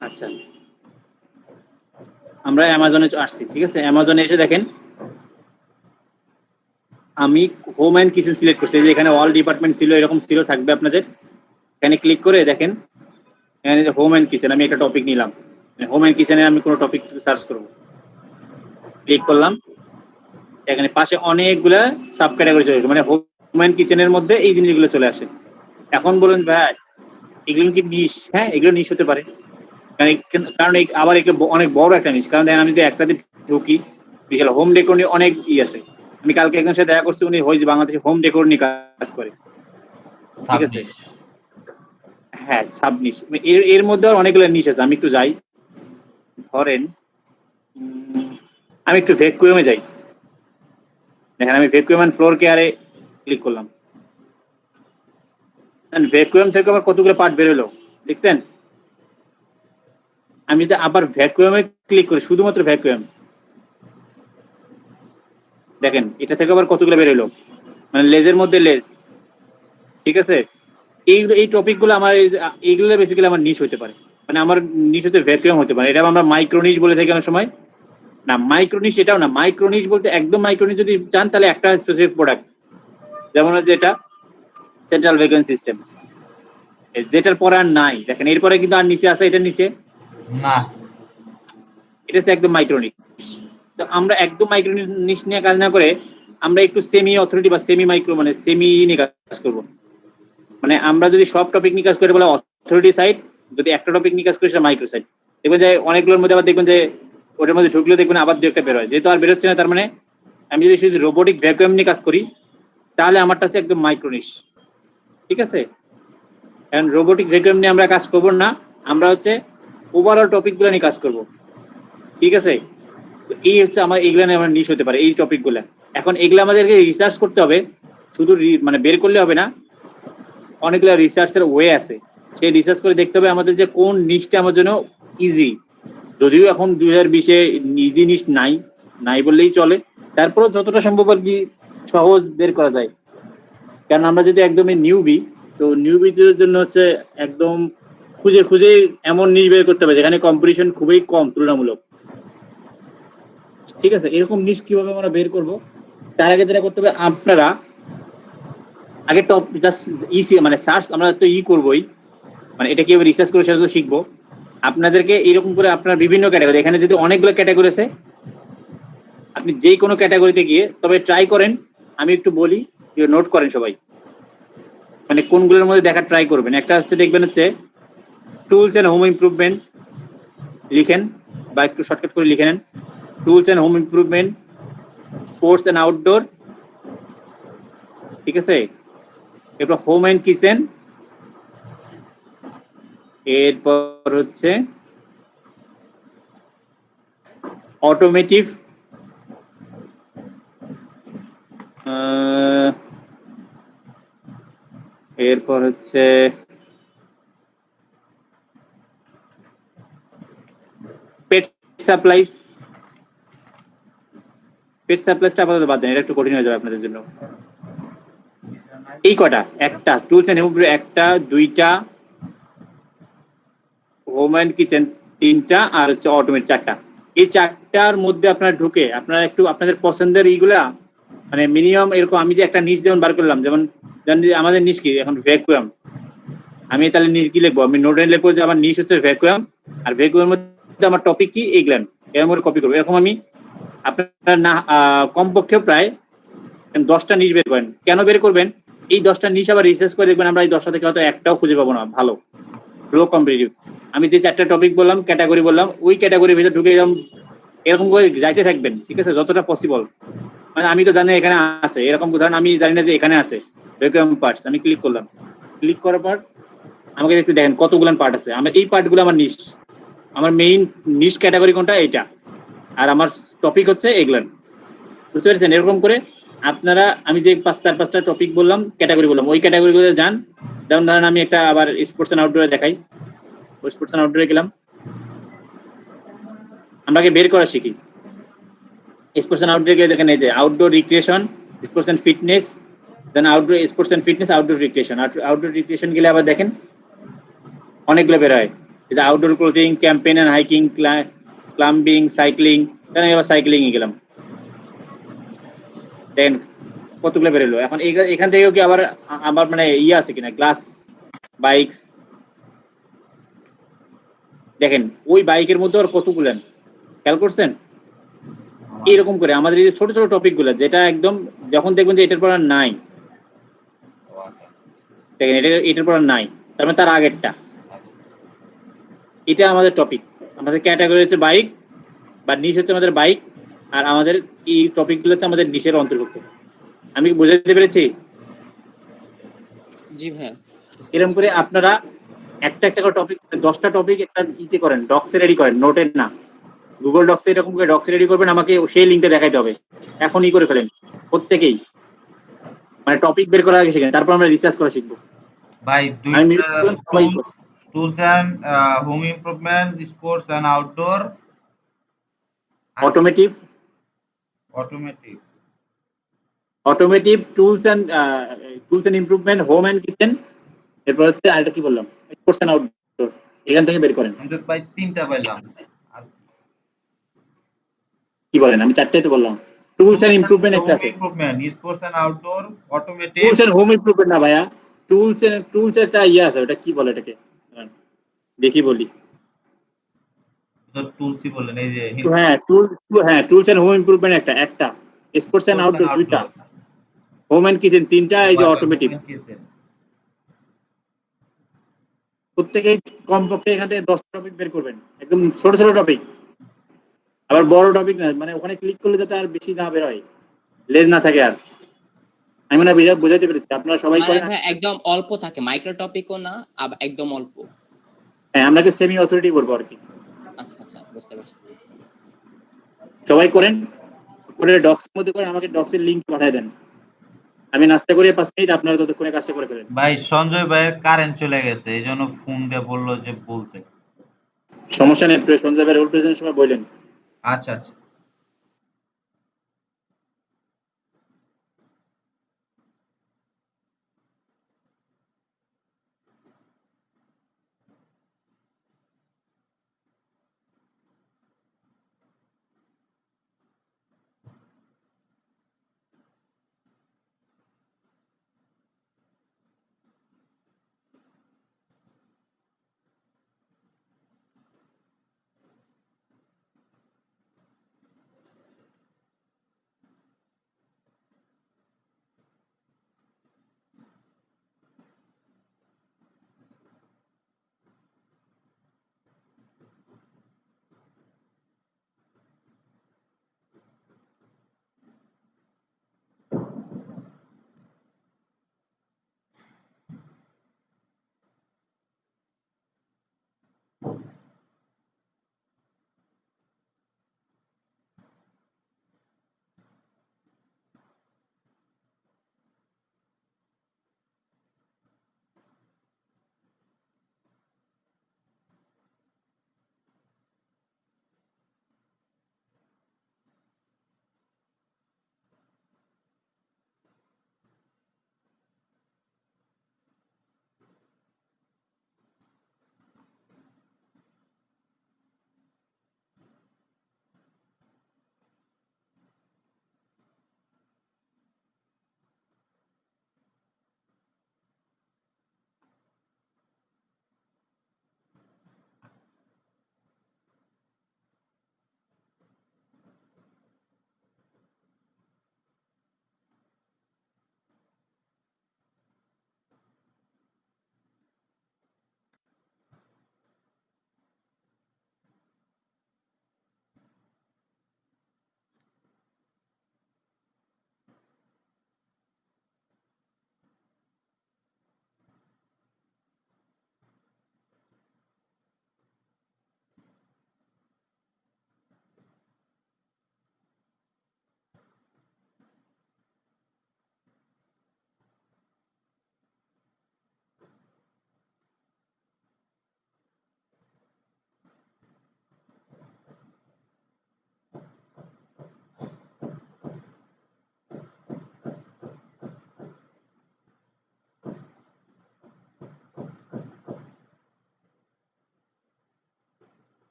আচ্ছা, আমরা অ্যামাজনে আসছি, ঠিক আছে। অ্যামাজনে এসে দেখেন আমি হোম অ্যান্ড কিচেন সিলেক্ট করছি, যে এখানে অল ডিপার্টমেন্ট ছিল, এরকম ছিল, থাকবে আপনাদের। এখানে ক্লিক করে দেখেন এখানে যে হোম অ্যান্ড কিচেন, আমি একটা টপিক নিলাম, হোম অ্যান্ড কিচেনে আমি কোনো টপিক সার্চ করব, ক্লিক করলাম। এখানে পাশে অনেকগুলা সাব ক্যাটাগরি চলে আসে, মানে হোম অ্যান্ড কিচেনের মধ্যে এই জিনিসগুলো চলে আসে। এখন বলুন ভাই এগুলো কি নিশ? হ্যাঁ, এগুলো নিশ হতে পারে, কারণ আবার অনেক বড় একটা নিশ। কারণ দেখেন আমি যদি একটা দিন ঢুকি, বিশাল হোম ডেকোর নিয়ে অনেক আছে। আমি কালকে একজনের সাথে দেখা করছি, উনি বাংলাদেশে হোম ডেকোর নিয়ে কাজ করে, ঠিক আছে। সাবনিশ। হ্যাঁ, সাব নিশ, এর মধ্যে অনেকগুলো নিশ আছে। আমি একটু যাই, ধরেন আমি একটু ভ্যাকুয়ামে যাই। দেখেন আমি ভ্যাকুয়াম এন্ড ফ্লোর কেয়ারে ক্লিক করলাম, ভ্যাকুয়াম থেকে আবার কতগুলো পার্ট বেরোলো দেখছেন। আমি যদি আবার ভ্যাকুয়ামে ক্লিক করি, শুধুমাত্র ভ্যাকুয়াম, দেখেন এটা থেকে আবার কতগুলো বেরোলো, মানে লেজের মধ্যে লেজ, ঠিক আছে। এই টপিক গুলো আমার এইগুলো বেসিক্যালি আমার নিশ হতে পারে, মানে আমার নিশ হচ্ছে ভ্যাকুয়াম হতে পারে। এটা আমরা মাইক্রোনিশ বলে থাকি অনেক সময়। না, মাইক্রোনিশ এটাও না। মাইক্রোনিশ বলতে একদম মাইক্রোনিশ যদি চান তাহলে একটা স্পেসিফিক প্রোডাক্ট, যেমন হচ্ছে এটা সেন্ট্রাল ভ্যাকুয়াম সিস্টেম, যেটার পরে আর নাই। দেখেন এরপরে কিন্তু আর নিচে আছে, এটার নিচে না এটা হচ্ছে একদম মাইক্রোনিশ। তো আমরা একদম মাইক্রোনিশ নিয়ে কাজ না করে আমরা একটু সেমি অথরিটি বা সেমি মাইক্রো, মানে সেমি নিয়ে কাজ করবো। মানে আমরা যদি সব টপিক নিয়ে কাজ করে বলে অথরিটি সাইট, যদি একটা টপিক নিয়ে কাজ করি সেটা মাইক্রো সাইট। দেখবেন যে অনেকগুলোর মধ্যে আবার দেখবেন যে ওটার মধ্যে ঢুকলেও দেখবেন আবার দু একটা বের হয়, যেহেতু আর বেরোচ্ছে না। তার মানে আমি যদি শুধু রোবোটিক ভ্যাকুয়াম নিয়ে কাজ করি, তাহলে আমারটা হচ্ছে একদম মাইক্রো নিশ। ঠিক আছে, এখন রোবোটিক ভ্যাকুয়াম নিয়ে আমরা কাজ করব না, আমরা হচ্ছে ওভারঅল টপিকগুলো নিয়ে কাজ করব। ঠিক আছে, তো এই হচ্ছে আমার এগুলা নিয়ে আমার নিশ হতে পারে এই টপিকগুলো। এখন এগুলো আমাদেরকে রিসার্চ করতে হবে, শুধু মানে বের করলে হবে না, অনেকগুলো রিসার্চের ওয়ে আছে, সেই রিসার্চ করে দেখতে হবে আমাদের যে কোন নিশটা আমার জন্য ইজি। যদিও এখন 2020-এ ইজি নিশ নাই, নাই বললেই চলে, তারপরেও যতটা সম্ভব আর কি সহজ বের করা যায়। কারণ আমরা যদি একদমই নিউবি, তো নিউবিদের জন্য হচ্ছে একদম খুঁজে খুঁজে এমন নিশ বের করতে হবে যেখানে কম্পিটিশন খুবই কম তুলনামূলক। ঠিক আছে, এরকম নিশ কিভাবে আমরা বের করব, তার আগে যেটা করতে হবে আপনারা আগে টপ জাস্ট ইসি মানে সার্চ আমরা তো করবই, মানে এটা কিভাবে রিসার্চ করে সেটা তো শিখবো। আপনাদেরকে এরকম করে আপনার বিভিন্ন ক্যাটাগরি, এখানে যদি অনেকগুলো ক্যাটাগরি আছে, আপনি যে কোনো ক্যাটাগরিতে গিয়ে তবে ট্রাই করেন, আমি একটু বলি, নোট করেন সবাই, মানে কোনগুলোর মধ্যে দেখা ট্রাই করবেন। একটা হচ্ছে দেখবেন হচ্ছে টুলস এন্ড হোম ইমপ্রুভমেন্ট, লিখেন বা একটু শর্টকাট করে লিখে নেন, tools and home improvement, sports and outdoor, ঠিক আছে, এরপর হোম এন্ড কিচেন, এরপর হচ্ছে অটোমেটিভ, এরপর হচ্ছে পেট সাপ্লাইজ। পেট সাপ্লাইজটা আপাতত বাদ দেন, এটা একটু কঠিন হয়ে যাবে আপনাদের জন্য। এই কটা, একটা টুলস এন্ড হোম, একটা, দুইটা, হোম এন্ড কিচেন তিনটা, আর হচ্ছে অটোমেট চারটা। এই চারটার মধ্যে আপনারা ঢুকে আপনারা একটু আপনাদের পছন্দের এইগুলা মানে মিনিমাম এরকম, আমি যে একটা নিশ যেমন বার করলাম, যেমন আমাদের নিশ কি এখন ভ্যাকুয়াম, আমি তাহলে নিশ কি লিখবো, আমি নোটে লিখবো যে আমার নিশ হচ্ছে ভ্যাকুয়াম, আর ভ্যাকুয়ামের মধ্যে আমার টপিক কি এইগুলান, এরকম করে কপি করবো। এরকম আমি আপনারা না কমপক্ষে প্রায় 10টা নিশ বের করেন। কেন বের করবেন, এই 10টা নিশ আবার রিসার্চ করে দেখবেন আমরা এই 10টা থেকে হয়তো একটাও খুঁজে পাবো না ভালো লো কম্পিটিটিভ। আমি যে 4টা টপিক বললাম, ক্যাটাগরি বললাম, ওই ক্যাটাগরির ভিতরে ঢুকে এরকম করে যাইতে থাকবেন। ঠিক আছে, যতটা পসিবল, মানে আমি তো জানি এখানে আছে, এরকম ধরেন আমি জানি না যে এখানে আছে ভ্যাকুয়াম পার্টস, আমি ক্লিক করলাম, ক্লিক করার পর আমাকে দেখতে দেখেন কতগুলো পার্ট আছে। আমার এই পার্টগুলো আমার নিশ, আমার মেইন নিশ ক্যাটাগরি কোনটা, এইটা, আর আমার টপিক হচ্ছে এগুলান। বুঝতে পেরেছেন? এরকম করে আপনারা আমি যে 4-5টা টপিক বললাম, ক্যাটাগরি বললাম, ওই ক্যাটাগরিগুলোতে যান। যেমন ধরেন আমি একটা আবার স্পোর্টস এন্ড আউটডোরে দেখাই, স্পোর্টস এন্ড আউটডোরে গেলাম, আমরাকে বের করা শিখি। স্পোর্টস এন্ড আউটডোরে গিয়ে দেখেন এই যে outdoor recreation, sports and fitness, then outdoor sports and fitness, outdoor recreation. Outdoor recreation গেলে আবার দেখেন অনেকগুলো বের হয়, এই যে outdoor clothing, camping and hiking, climbing, cycling, then আমি আবার সাইক্লিং এ গেলাম, দেন কতগুলো বেরোলো। এখন এখান থেকেও কি আবার আমার মানে ইয়ে আছে কিনা, গ্লাস বাইকস, দেখেন ওই বাইকের মধ্যে আর কতগুলো খেয়াল করছেন? এরকম করে আমাদের এই যে ছোট ছোট টপিক গুলো, যেটা একদম যখন দেখবেন যে এটার পর আর নাই, দেখেন এটার পর আর নাই, তার মানে তার আগেরটা, এটা আমাদের টপিক। আমাদের ক্যাটাগরি হচ্ছে বাইক বা নিশ হচ্ছে আমাদের বাইক, আর আমাদের এই টপিক গুলো হচ্ছে আমাদের নিশের অন্তর্ভুক্ত। আমি কি বুঝাতে পেরেছি? জি ভাইয়া। এরকম করে আপনারা একটা একটা করে টপিক, 10টা টপিক একটা ইতে করেন, ডক্সে রেডি করেন, নোটের না, গুগল ডক্সে এরকম করে ডক্সে রেডি করবেন, আমাকে সেই লিঙ্কটা দেখাইতে হবে, এখনই করে ফেলেন প্রত্যেকেই, মানে টপিক বের করা আগে শিখেন, তারপর আমরা রিসার্চ করা শিখবো। ভাই আমি tools and home improvement, sports and outdoor, automotive, automotive, tools and improvement, home and kitchen, এরপর হচ্ছে আরেকটা কি বললাম, স্পোর্টস এন্ড আউটডোর, এখান থেকে বের করেন। আমি তো ভাই 3টা পাইলাম। কি বলেন? আমি 4টাই তো বললাম। টুলস এন্ড ইমপ্রুভমেন্ট একটা আছে, improvement, sports and outdoor, automotive, tools and home improvement না ভাইয়া, টুলস একটা ইয়ে আছে, ওটা কি বলে এটাকে, দেখি বলি। তো টুলসই বললেন, এই যে টুলস এন্ড হোম ইমপ্রুভমেন্ট একটা, স্পোর্টস এন্ড আউটডোর 2টা, হোম এন্ড কিচেন 3টা, এই যে অটোমেটিভ। প্রত্যেকেই কমপক্ষে এখান থেকে 10টা টপিক বের করবেন, একদম ছোট ছোট টপিক, আবার বড় টপিক না, মানে ওখানে ক্লিক করলে যাতে আর বেশি না বের হয়, লেজ না থাকে আর। আমি মনে হয় বুঝাতে পেরেছি, আপনারা সবাই মানে করেন। ভাই একদম অল্প থাকে, মাইক্রো টপিকও না, আবার একদম অল্প। হ্যাঁ, আমরা সেমি অথরিটি করবো আর কি। আচ্ছা আচ্ছা, বুঝতে পারছি। সবাই করেন, করে ডক্সের মধ্যে করে আমাকে ডক্সের লিংক পাঠিয়ে দেন। আমি নাস্তা করে 5 মিনিট, আপনারা ততক্ষণে কাজটা করে ফেলেন। ভাই সঞ্জয় ভাইয়ের কারেন্ট চলে গেছে, এই জন্য ফোন দিয়ে বললো যে বলতে। সমস্যা নেই, সঞ্জয় ভাই রোল প্রেজেন্টের সময় বললেন। আচ্ছা আচ্ছা।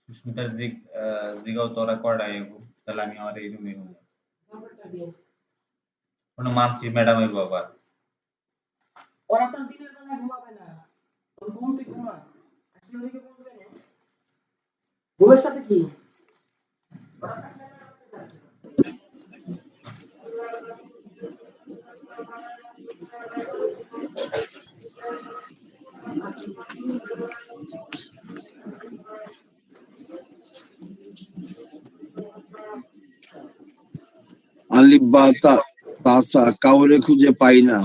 সুস্মিতার দিকেও তোরা কয়টা আইব তাহলে আমি আমার এই রুমে হবো কোনো মানছি ম্যাডাম হইব আবার ওরা তো দিনের বেলা ঘুমাবে না ওর ঘুম তুই ঘুমা আসলে ওদিকে বুঝবে না ঘুমের সাথে কি আলিফ বা তাসা কাউরে খুঁজে পাই না।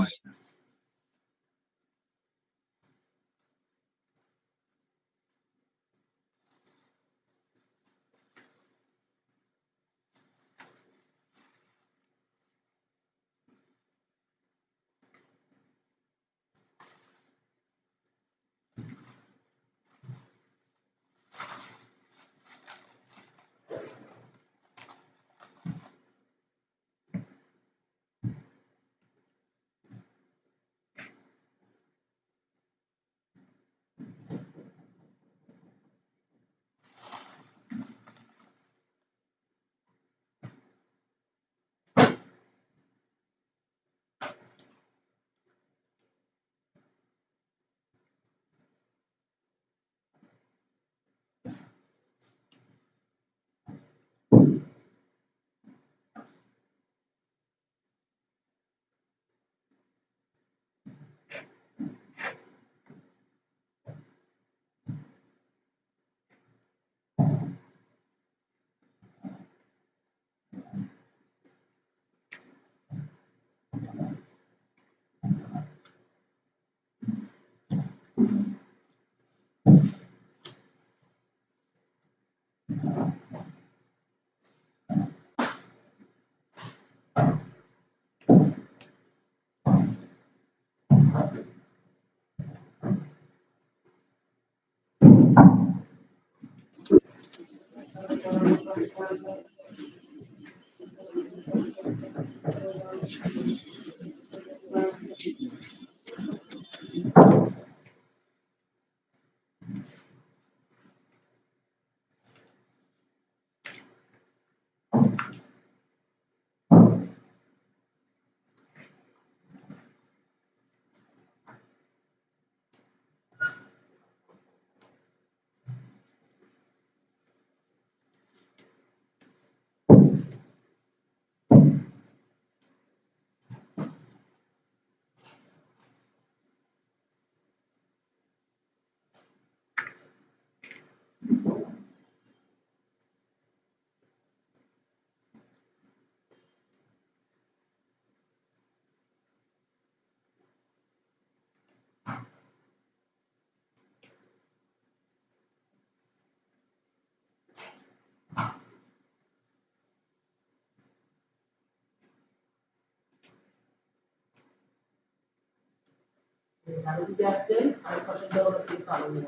ভালো দিতে আসতে আর পাশে দেওয়ার কিন্তু আলো নেই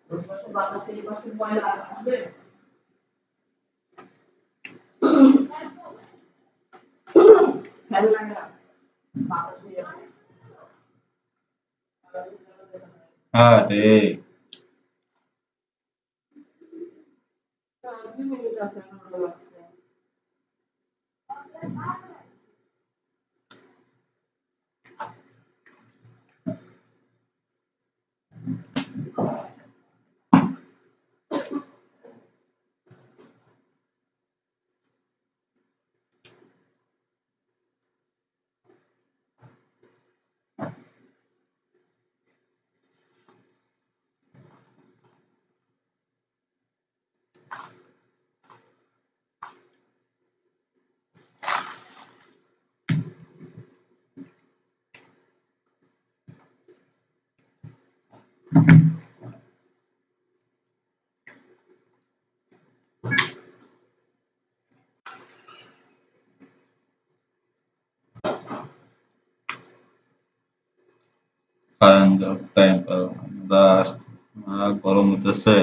ওই পাশে বাতাসে এই পাশে ময়লা আসবে ফ্যান লাগে না বাতাসে আরে 2 মিনিট আছে আমার আসতে find the time গরম হইতেছে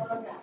সকালটা